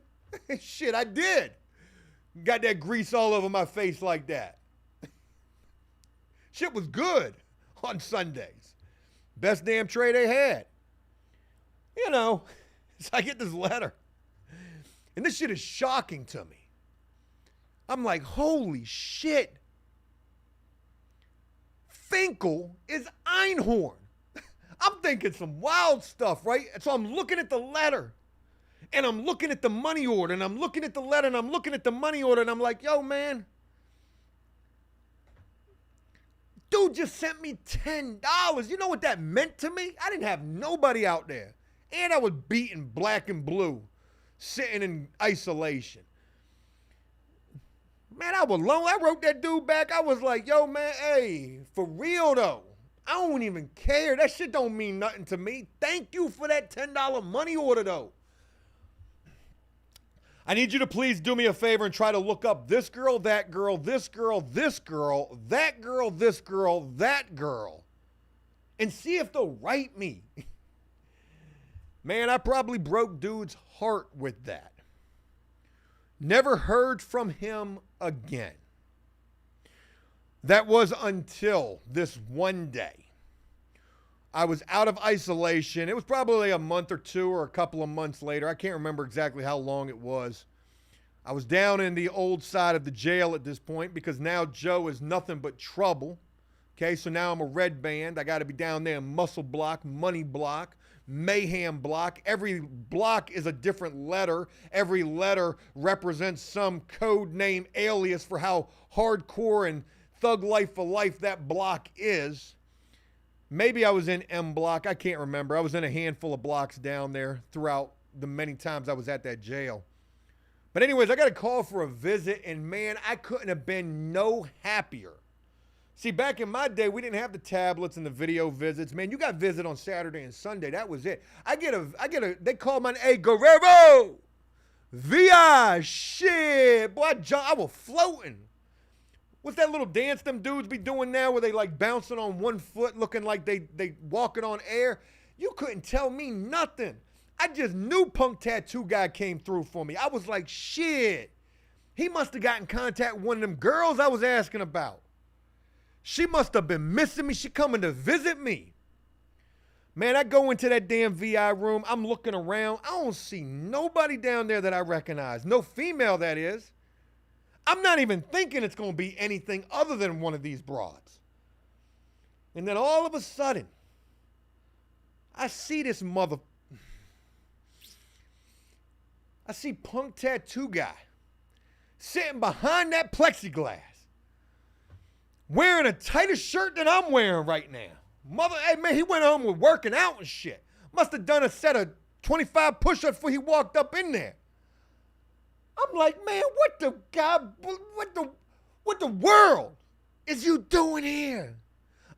Shit, I did. Got that grease all over my face like that. Shit was good on Sundays. Best damn tray they had. So I get this letter. And this shit is shocking to me. I'm like, holy shit. Finkel is Einhorn. I'm thinking some wild stuff, right? So I'm looking at the letter. And I'm looking at the money order. And I'm looking at the letter. And I'm looking at the money order. And I'm like, yo, man. Dude just sent me $10. You know what that meant to me? I didn't have nobody out there. And I was beaten black and blue, sitting in isolation. Man, I was lonely. I wrote that dude back. I was like, yo, man, hey, for real though. I don't even care. That shit don't mean nothing to me. Thank you for that $10 money order though. I need you to please do me a favor and try to look up this girl, that girl, this girl, this girl, that girl, this girl, that girl, and see if they'll write me. Man, I probably broke dude's heart with that. Never heard from him again. That was until this one day. I was out of isolation. It was probably a month or two or a couple of months later. I can't remember exactly how long it was. I was down in the old side of the jail at this point because now Joe is nothing but trouble. Okay, so now I'm a red band. I got to be down there in Muscle Block, Money Block, Mayhem Block. Every block is a different letter. Every letter represents some code name alias for how hardcore and thug life for life that block is. Maybe I was in M Block. I can't remember. I was in a handful of blocks down there throughout the many times I was at that jail. But anyways, I got a call for a visit, and man, I couldn't have been no happier. See, back in my day, we didn't have the tablets and the video visits. Man, you got visit on Saturday and Sunday. That was it. They call my name, hey, Guerrero! VI, shit. Boy, I was floating. What's that little dance them dudes be doing now where they like bouncing on one foot looking like they walking on air? You couldn't tell me nothing. I just knew Punk Tattoo Guy came through for me. I was like, shit. He must have got in contact with one of them girls I was asking about. She must have been missing me. She coming to visit me. Man, I go into that damn VI room. I'm looking around. I don't see nobody down there that I recognize. No female, that is. I'm not even thinking it's going to be anything other than one of these broads. And then all of a sudden, I see this I see Punk Tattoo Guy sitting behind that plexiglass, wearing a tighter shirt than I'm wearing right now. Hey man, he went home with working out and shit. Must have done a set of 25 push-ups before he walked up in there. I'm like, man, what the world is you doing here?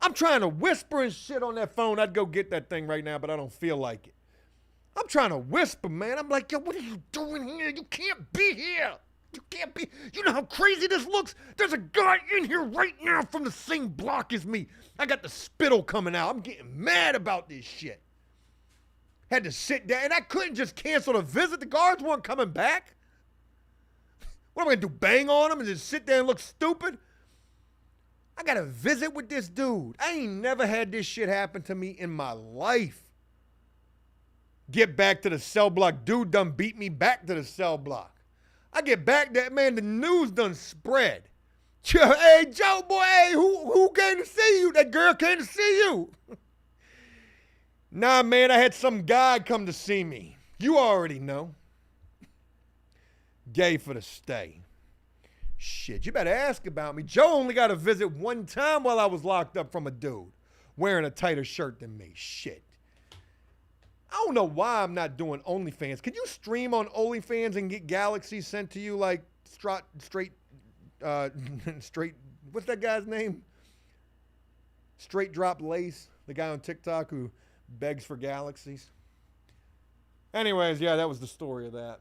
I'm trying to whisper and shit on that phone. I'd go get that thing right now, but I don't feel like it. I'm trying to whisper, man. I'm like, yo, what are you doing here? You can't be here. You can't be. You know how crazy this looks? There's a guy in here right now from the same block as me. I got the spittle coming out. I'm getting mad about this shit. Had to sit down, and I couldn't just cancel the visit. The guards weren't coming back. What am I going to do, bang on him and just sit there and look stupid? I got to visit with this dude. I ain't never had this shit happen to me in my life. Get back to the cell block. Dude done beat me back to the cell block. I get back there, man, the news done spread. Hey, Joe, boy, hey, who came to see you? That girl came to see you. Nah, man, I had some guy come to see me. You already know. Gay for the stay. Shit, you better ask about me. Joe only got a visit one time while I was locked up from a dude wearing a tighter shirt than me. Shit. I don't know why I'm not doing OnlyFans. Can you stream on OnlyFans and get galaxies sent to you like straight, what's that guy's name? Straight Drop Lace, the guy on TikTok who begs for galaxies. Anyways, yeah, that was the story of that.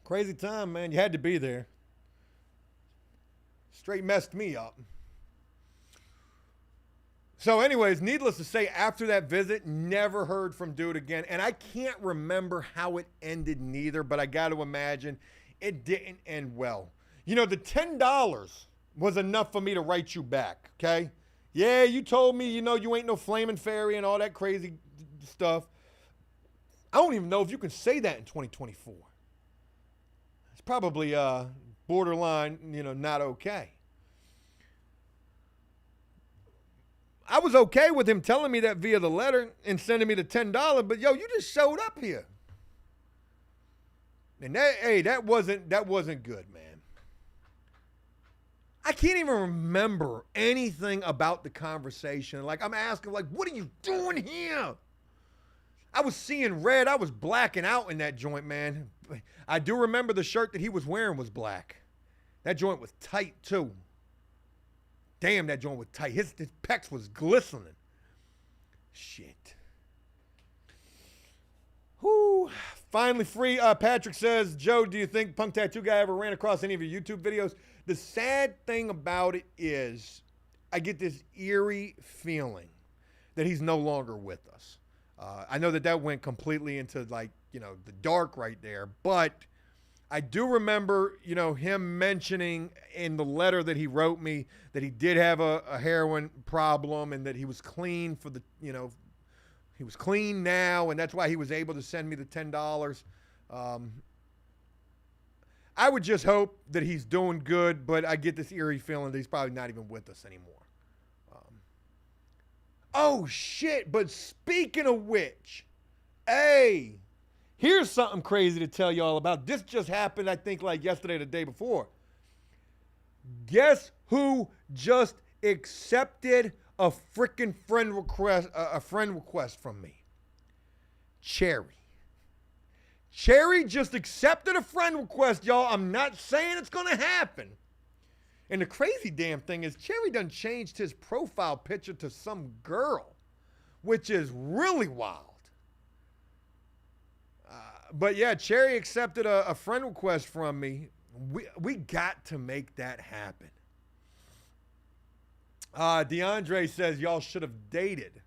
Crazy time, man. You had to be there. Straight messed me up. So anyways, needless to say, after that visit, never heard from dude again. And I can't remember how it ended neither, but I got to imagine it didn't end well. You know, the $10 was enough for me to write you back, okay? Yeah, you told me, you know, you ain't no flaming fairy and all that crazy stuff. I don't even know if you can say that in 2024. It's probably borderline, you know, not okay. I was okay with him telling me that via the letter and sending me the $10, but yo, you just showed up here. And that wasn't good, man. I can't even remember anything about the conversation. Like, I'm asking, like, what are you doing here? I was seeing red. I was blacking out in that joint, man. I do remember the shirt that he was wearing was black. That joint was tight, too. Damn, that joint was tight. His pecs was glistening. Shit. Whoo. Finally free. Patrick says, Joe, do you think Punk Tattoo Guy ever ran across any of your YouTube videos? The sad thing about it is I get this eerie feeling that he's no longer with us. I know that went completely into, like, you know, the dark right there, but I do remember, you know, him mentioning in the letter that he wrote me that he did have a heroin problem and that he was clean for the, you know, he was clean now, and that's why he was able to send me the $10. I would just hope that he's doing good, but I get this eerie feeling that he's probably not even with us anymore. Oh, shit, but speaking of which, hey, here's something crazy to tell y'all about. This just happened, I think, like yesterday or the day before. Guess who just accepted a freaking friend request from me? Cherry. Cherry just accepted a friend request, y'all. I'm not saying it's going to happen. And the crazy damn thing is Cherry done changed his profile picture to some girl, which is really wild. But yeah, Cherry accepted a friend request from me. We got to make that happen. DeAndre says y'all should have dated.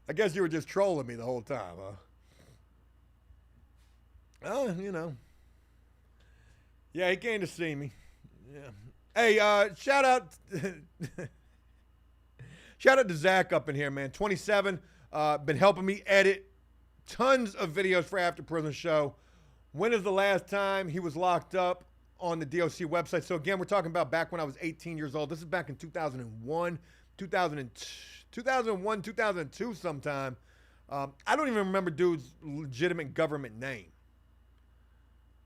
I guess you were just trolling me the whole time, huh? Oh, you know. Yeah, he came to see me. Yeah. Hey, shout out, shout out to Zach up in here, man. 27, been helping me edit tons of videos for After Prison Show. When is the last time he was locked up on the DOC website? So again, we're talking about back when I was 18 years old. This is back in 2001, 2002 sometime. I don't even remember dude's legitimate government name.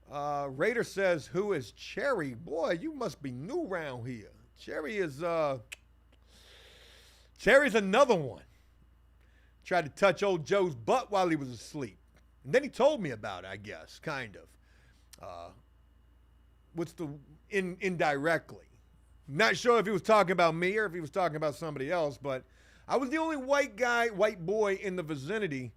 Raider says, who is Cherry? Boy, you must be new around here. Cherry's another one. Tried to touch old Joe's butt while he was asleep. And then he told me about it, I guess, kind of. Indirectly. Not sure if he was talking about me or if he was talking about somebody else, but I was the only white boy in the vicinity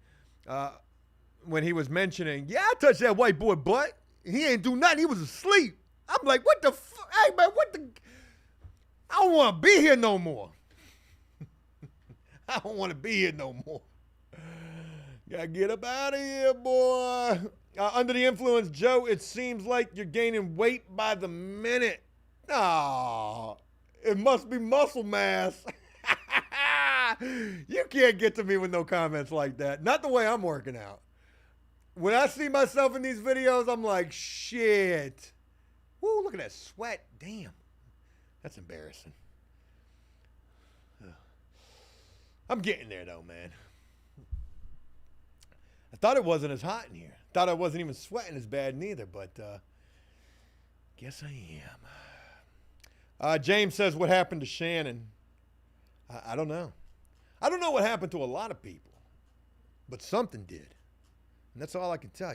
when he was mentioning, yeah, I touched that white boy butt. He ain't do nothing. He was asleep. I'm like, what the hey, man, I don't want to be here no more. I don't want to be here no more. Gotta get up out of here, boy. Under the influence, Joe, it seems like you're gaining weight by the minute. Oh, it must be muscle mass. You can't get to me with no comments like that. Not the way I'm working out. When I see myself in these videos, I'm like, shit. Woo, look at that sweat. Damn. That's embarrassing. I'm getting there, though, man. I thought it wasn't as hot in here. Thought I wasn't even sweating as bad neither, but guess I am. James says, what happened to Shannon? I don't know. I don't know what happened to a lot of people, but something did. And that's all I can tell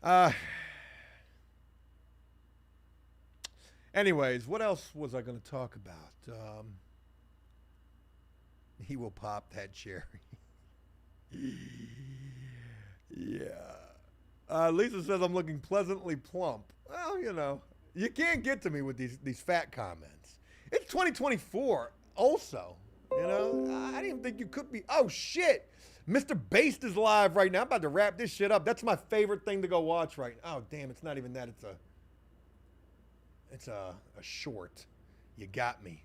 you. Anyways, what else was I going to talk about? He will pop that cherry. Yeah. Lisa says I'm looking pleasantly plump. Well, you know, you can't get to me with these fat comments. It's 2024 also. You know, I didn't think you could be. Oh, shit. Mr. Based is live right now. I'm about to wrap this shit up. That's my favorite thing to go watch right now. Oh, damn, it's not even that. It's a short. You got me.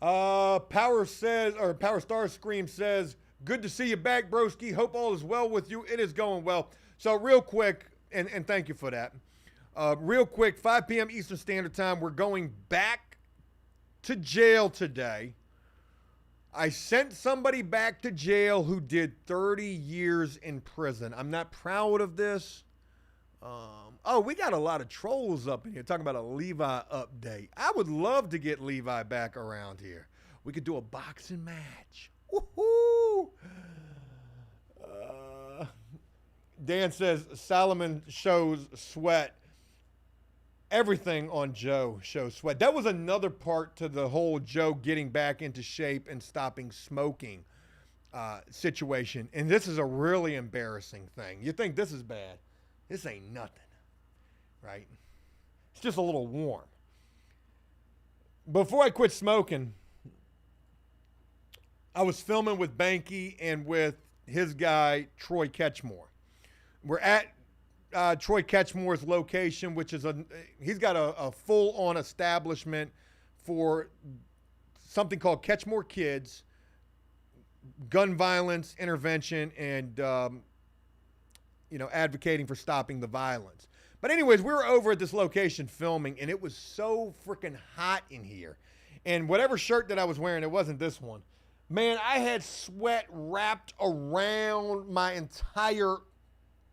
Power Star Scream says, good to see you back, broski. Hope all is well with you. It is going well. So real quick, and thank you for that. Real quick, 5 p.m. Eastern Standard Time, we're going back to jail today. I sent somebody back to jail who did 30 years in prison. I'm not proud of this. Oh, we got a lot of trolls up in here talking about a Levi update. I would love to get Levi back around here. We could do a boxing match. Woohoo! Dan says Solomon shows sweat. Everything on Joe shows sweat. That was another part to the whole Joe getting back into shape and stopping smoking situation. And this is a really embarrassing thing. You think this is bad. This ain't nothing, right? It's just a little warm. Before I quit smoking, I was filming with Banky and with his guy, Troy Ketchmore. We're at Troy Ketchmore's location, which is he's got a full-on establishment for something called Ketchmore Kids, gun violence intervention, and advocating for stopping the violence. But anyways, we were over at this location filming, and it was so freaking hot in here. And whatever shirt that I was wearing, it wasn't this one. Man, I had sweat wrapped around my entire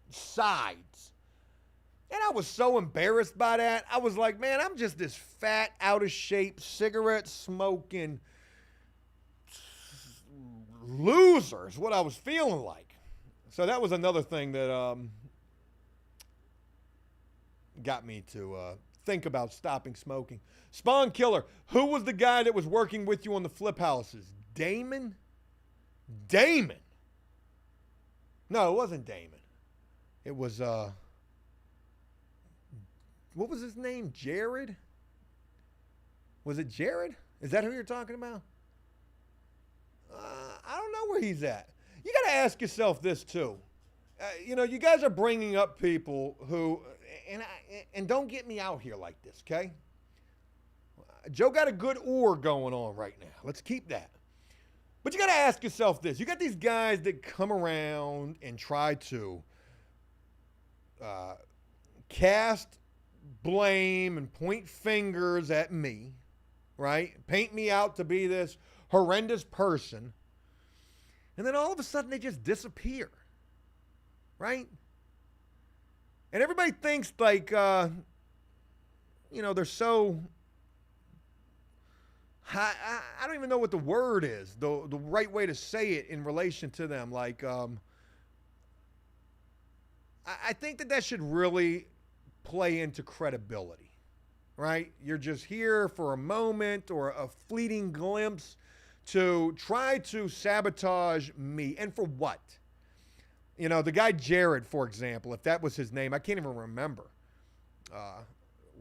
sides. And I was so embarrassed by that. I was like, man, I'm just this fat, out of shape, cigarette smoking loser is what I was feeling like. So that was another thing that got me to think about stopping smoking. Spawn Killer, who was the guy that was working with you on the flip houses? Damon? Damon. No, it wasn't Damon. It was, what was his name? Jared? Was it Jared? Is that who you're talking about? I don't know where he's at. you got to ask yourself this too. You guys are bringing up people who, and don't get me out here like this, okay? Joe got a good oar going on right now. Let's keep that. But you got to ask yourself this. You got these guys that come around and try to cast blame and point fingers at me, right? Paint me out to be this horrendous person. And then all of a sudden they just disappear, right? And everybody thinks like, they're so... I don't even know what the word is, the right way to say it in relation to them. Like, I think that should really play into credibility, right? You're just here for a moment or a fleeting glimpse to try to sabotage me. And for what? The guy Jared, for example, if that was his name, I can't even remember,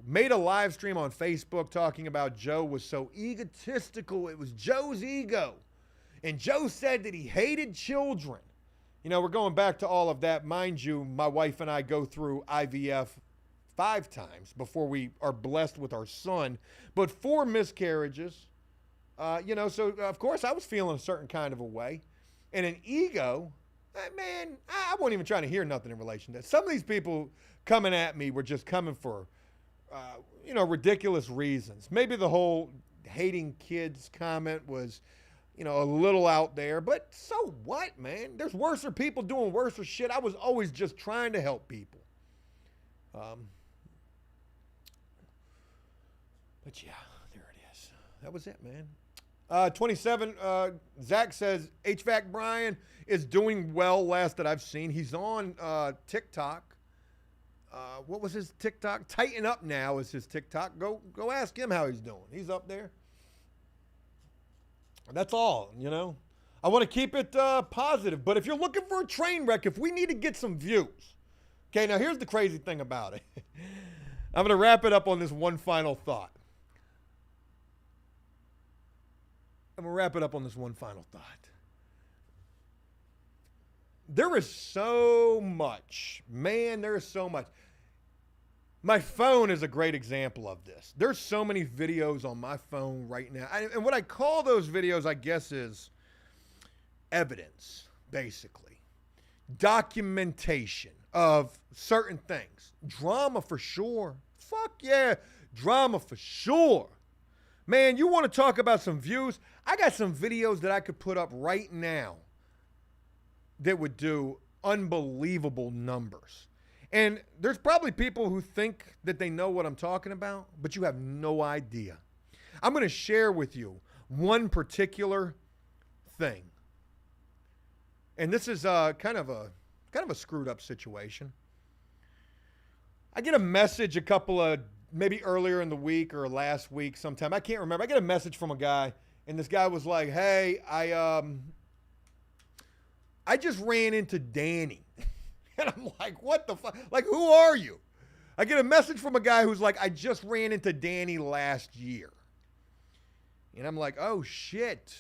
made a live stream on Facebook talking about Joe was so egotistical. It was Joe's ego. And Joe said that he hated children. We're going back to all of that. Mind you, my wife and I go through IVF 5 times before we are blessed with our son, but 4 miscarriages. So of course I was feeling a certain kind of a way. And an ego, man, I wasn't even trying to hear nothing in relation to that. Some of these people coming at me were just coming for ridiculous reasons. Maybe the whole hating kids comment was, a little out there, but so what, man? There's worser people doing worser shit. I was always just trying to help people. But yeah, there it is. That was it, man. 27, Zach says, HVAC Brian is doing well last that I've seen. He's on TikTok. What was his TikTok? Tighten Up Now is his TikTok. Go ask him how he's doing. He's up there. That's all, I want to keep it positive. But if you're looking for a train wreck, if we need to get some views. Okay, now here's the crazy thing about it. I'm going to wrap it up on this one final thought. There is so much. Man, there is so much. My phone is a great example of this. There's so many videos on my phone right now. And what I call those videos, I guess, is evidence, basically. Documentation of certain things. Drama for sure. Fuck yeah. Drama for sure. Man, you want to talk about some views? I got some videos that I could put up right now that would do unbelievable numbers. And there's probably people who think that they know what I'm talking about, but you have no idea. I'm going to share with you one particular thing. And this is kind of a screwed up situation. I get a message a couple of, maybe earlier in the week or last week sometime. I can't remember. I get a message from a guy, and this guy was like, hey, I just ran into Dany. And I'm like, what the fuck? Like, who are you? I get a message from a guy who's like, I just ran into Dany last year. And I'm like, oh, shit.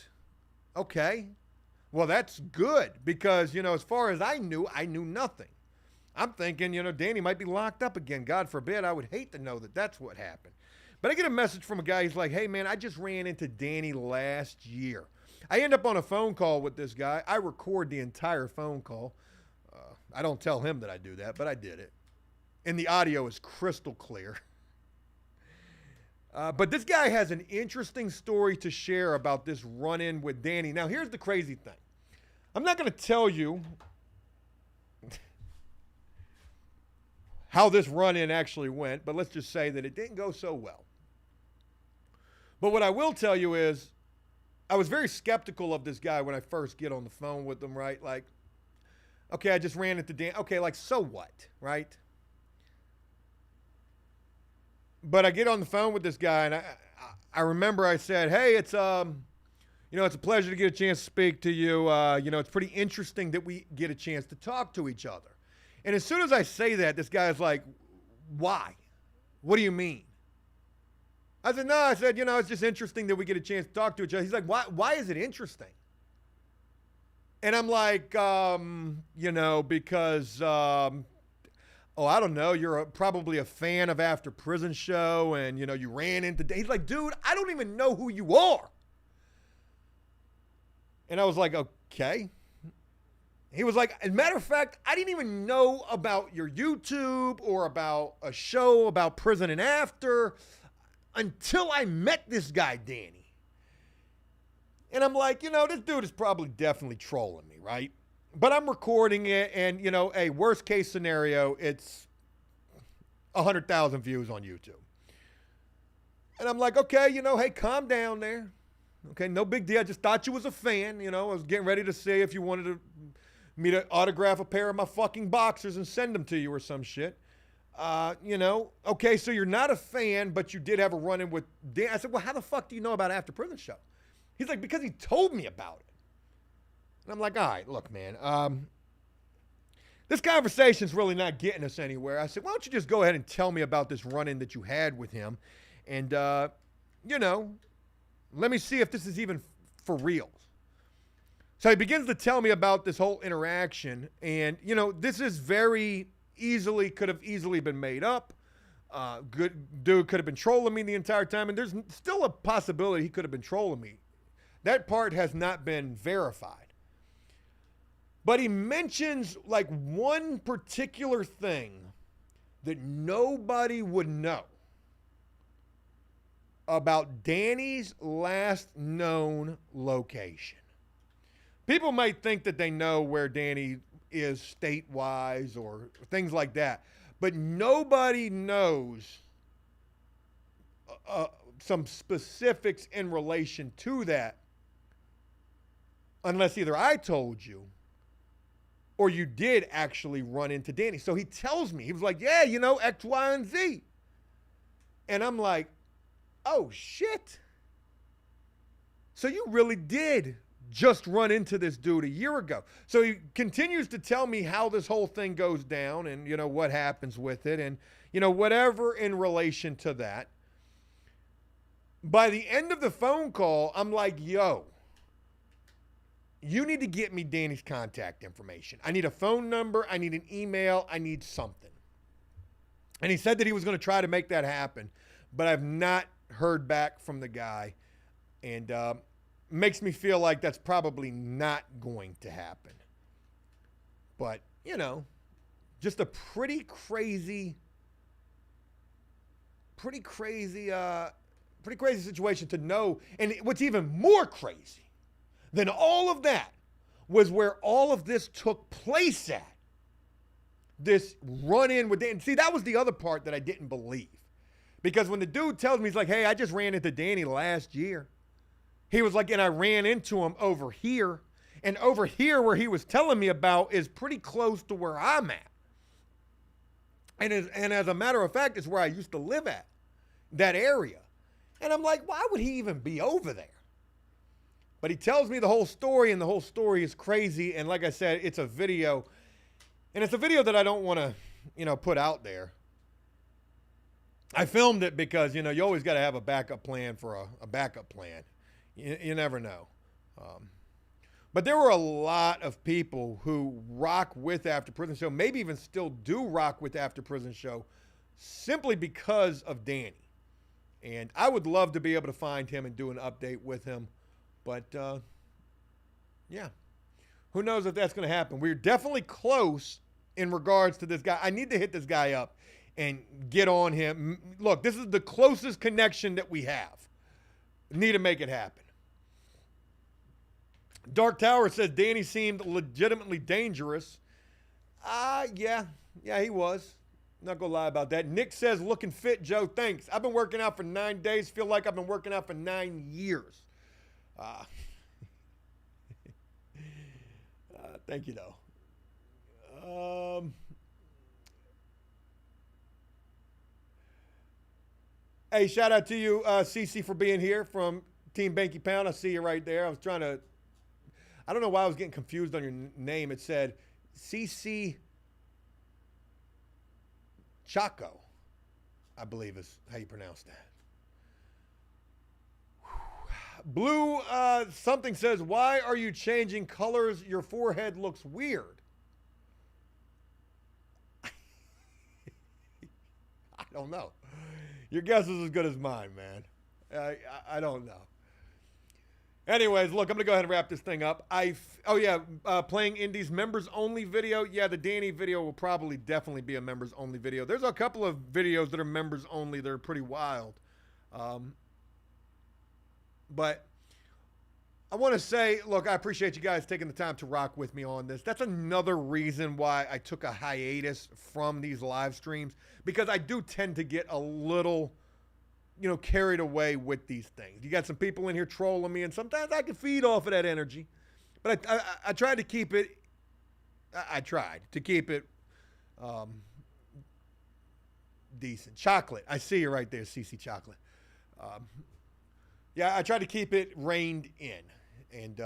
Okay. Well, that's good because, as far as I knew nothing. I'm thinking, Dany might be locked up again. God forbid. I would hate to know that that's what happened. But I get a message from a guy. He's like, hey, man, I just ran into Dany last year. I end up on a phone call with this guy. I record the entire phone call. I don't tell him that I do that, but I did it. And the audio is crystal clear. But this guy has an interesting story to share about this run-in with Dany. Now, here's the crazy thing. I'm not going to tell you how this run-in actually went, but let's just say that it didn't go so well. But what I will tell you is I was very skeptical of this guy when I first get on the phone with him, right? Like, okay, I just ran into Dany. Okay, like, so what, right? But I get on the phone with this guy, and I remember I said, hey, it's a pleasure to get a chance to speak to you. It's pretty interesting that we get a chance to talk to each other. And as soon as I say that, this guy's like, why? What do you mean? I said, no, it's just interesting that we get a chance to talk to each other. He's like, why is it interesting? And I'm like, because, I don't know, you're probably a fan of After Prison Show, and, you ran into, he's like, dude, I don't even know who you are. And I was like, okay. He was like, as a matter of fact, I didn't even know about your YouTube or about a show about prison and after until I met this guy, Dany. And I'm like, this dude is probably definitely trolling me, right? But I'm recording it, and, a worst case scenario, it's 100,000 views on YouTube. And I'm like, okay, hey, calm down there. Okay, no big deal. I just thought you was a fan. I was getting ready to see if you wanted me to autograph a pair of my fucking boxers and send them to you or some shit. Okay, so you're not a fan, but you did have a run-in with Dan. I said, well, how the fuck do you know about After Prison Show? He's like, because he told me about it. And I'm like, all right, look, man, this conversation's really not getting us anywhere. I said, why don't you just go ahead and tell me about this run-in that you had with him? And, let me see if this is even for real. So he begins to tell me about this whole interaction. And, this is could have easily been made up. Good dude could have been trolling me the entire time. And there's still a possibility he could have been trolling me. That part has not been verified. But he mentions like one particular thing that nobody would know about Dany's last known location. People might think that they know where Dany is state-wise or things like that, but nobody knows some specifics in relation to that unless either I told you or you did actually run into Dany. So he tells me, he was like, yeah, X, Y, and Z. And I'm like, oh, shit. So you really did just run into this dude a year ago. So he continues to tell me how this whole thing goes down and, what happens with it and, whatever in relation to that. By the end of the phone call, I'm like, yo, you need to get me Dany's contact information. I need a phone number. I need an email. I need something. And he said that he was going to try to make that happen, but I've not heard back from the guy. And makes me feel like that's probably not going to happen. But, just a pretty crazy situation to know. And what's even more crazy than all of that was where all of this took place at. This run-in with Dany. See, that was the other part that I didn't believe. Because when the dude tells me, he's like, hey, I just ran into Dany last year. He was like, and I ran into him over here. And over here where he was telling me about is pretty close to where I'm at. And as a matter of fact, it's where I used to live at, that area. And I'm like, why would he even be over there? But he tells me the whole story, and the whole story is crazy. And like I said, it's a video. And it's a video that I don't want to, put out there. I filmed it because, you always got to have a backup plan for a backup plan. You never know. But there were a lot of people who rock with After Prison Show, maybe even still do rock with After Prison Show, simply because of Dany. And I would love to be able to find him and do an update with him. But, yeah. Who knows if that's going to happen. We're definitely close in regards to this guy. I need to hit this guy up and get on him. Look, this is the closest connection that we have. Need to make it happen. Dark Tower says Dany seemed legitimately dangerous. Yeah, he was. Not gonna lie about that. Nick says, looking fit, Joe. Thanks. I've been working out for 9 days. Feel like I've been working out for 9 years. Thank you, though. Hey, shout out to you, CC, for being here from Team Banky Pound. I see you right there. I don't know why I was getting confused on your name. It said CC Chaco, I believe is how you pronounce that. Blue something says, why are you changing colors? Your forehead looks weird. I don't know. Your guess is as good as mine, man. I don't know. Anyways, look, I'm going to go ahead and wrap this thing up. Playing indies members only video. Yeah, the Dany video will probably definitely be a members only video. There's a couple of videos that are members only that are pretty wild. But I want to say, look, I appreciate you guys taking the time to rock with me on this. That's another reason why I took a hiatus from these live streams, because I do tend to get a little, carried away with these things. You got some people in here trolling me, and sometimes I can feed off of that energy. But I tried to keep it, decent. Chocolate. I see you right there, CC Chocolate. I tried to keep it reined in. And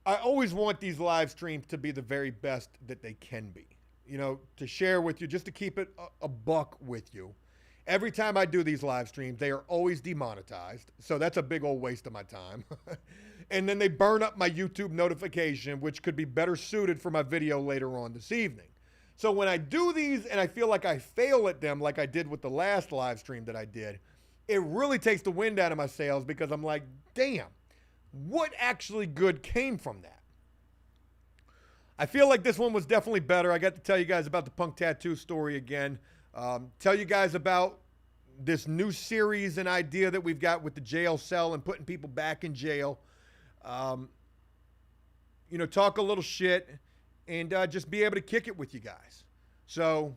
I always want these live streams to be the very best that they can be. To share with you, just to keep it a buck with you. Every time I do these live streams, they are always demonetized. So that's a big old waste of my time. And then they burn up my YouTube notification, which could be better suited for my video later on this evening. So when I do these and I feel like I fail at them, like I did with the last live stream that I did, it really takes the wind out of my sails, because I'm like, damn, what actually good came from that? I feel like this one was definitely better. I got to tell you guys about the punk tattoo story again. Tell you guys about this new series and idea that we've got with the jail cell and putting people back in jail. Talk a little shit and just be able to kick it with you guys. So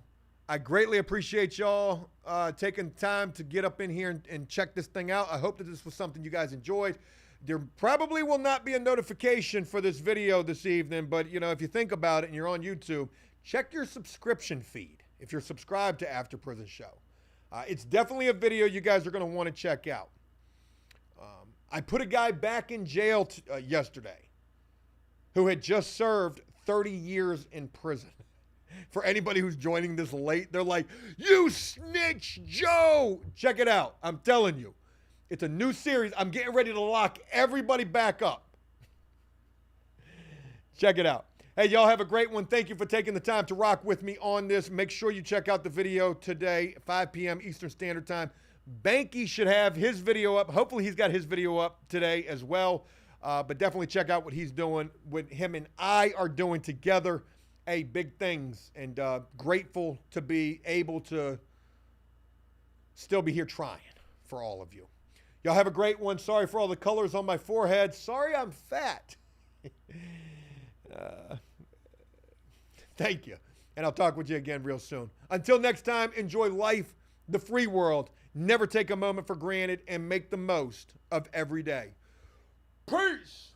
I greatly appreciate y'all taking time to get up in here and check this thing out. I hope that this was something you guys enjoyed. There probably will not be a notification for this video this evening, but if you think about it and you're on YouTube, check your subscription feed if you're subscribed to After Prison Show. It's definitely a video you guys are going to want to check out. I put a guy back in jail yesterday who had just served 30 years in prison. For anybody who's joining this late, they're like, you snitch, Joe. Check it out. I'm telling you. It's a new series. I'm getting ready to lock everybody back up. Check it out. Hey, y'all have a great one. Thank you for taking the time to rock with me on this. Make sure you check out the video today, 5 p.m. Eastern Standard Time. Banky should have his video up. Hopefully he's got his video up today as well. But definitely check out what he's doing, what him and I are doing together. Hey, big things, and grateful to be able to still be here trying for all of you. Y'all have a great one. Sorry for all the colors on my forehead. Sorry I'm fat. Thank you. And I'll talk with you again real soon. Until next time, enjoy life, the free world. Never take a moment for granted, and make the most of every day. Peace.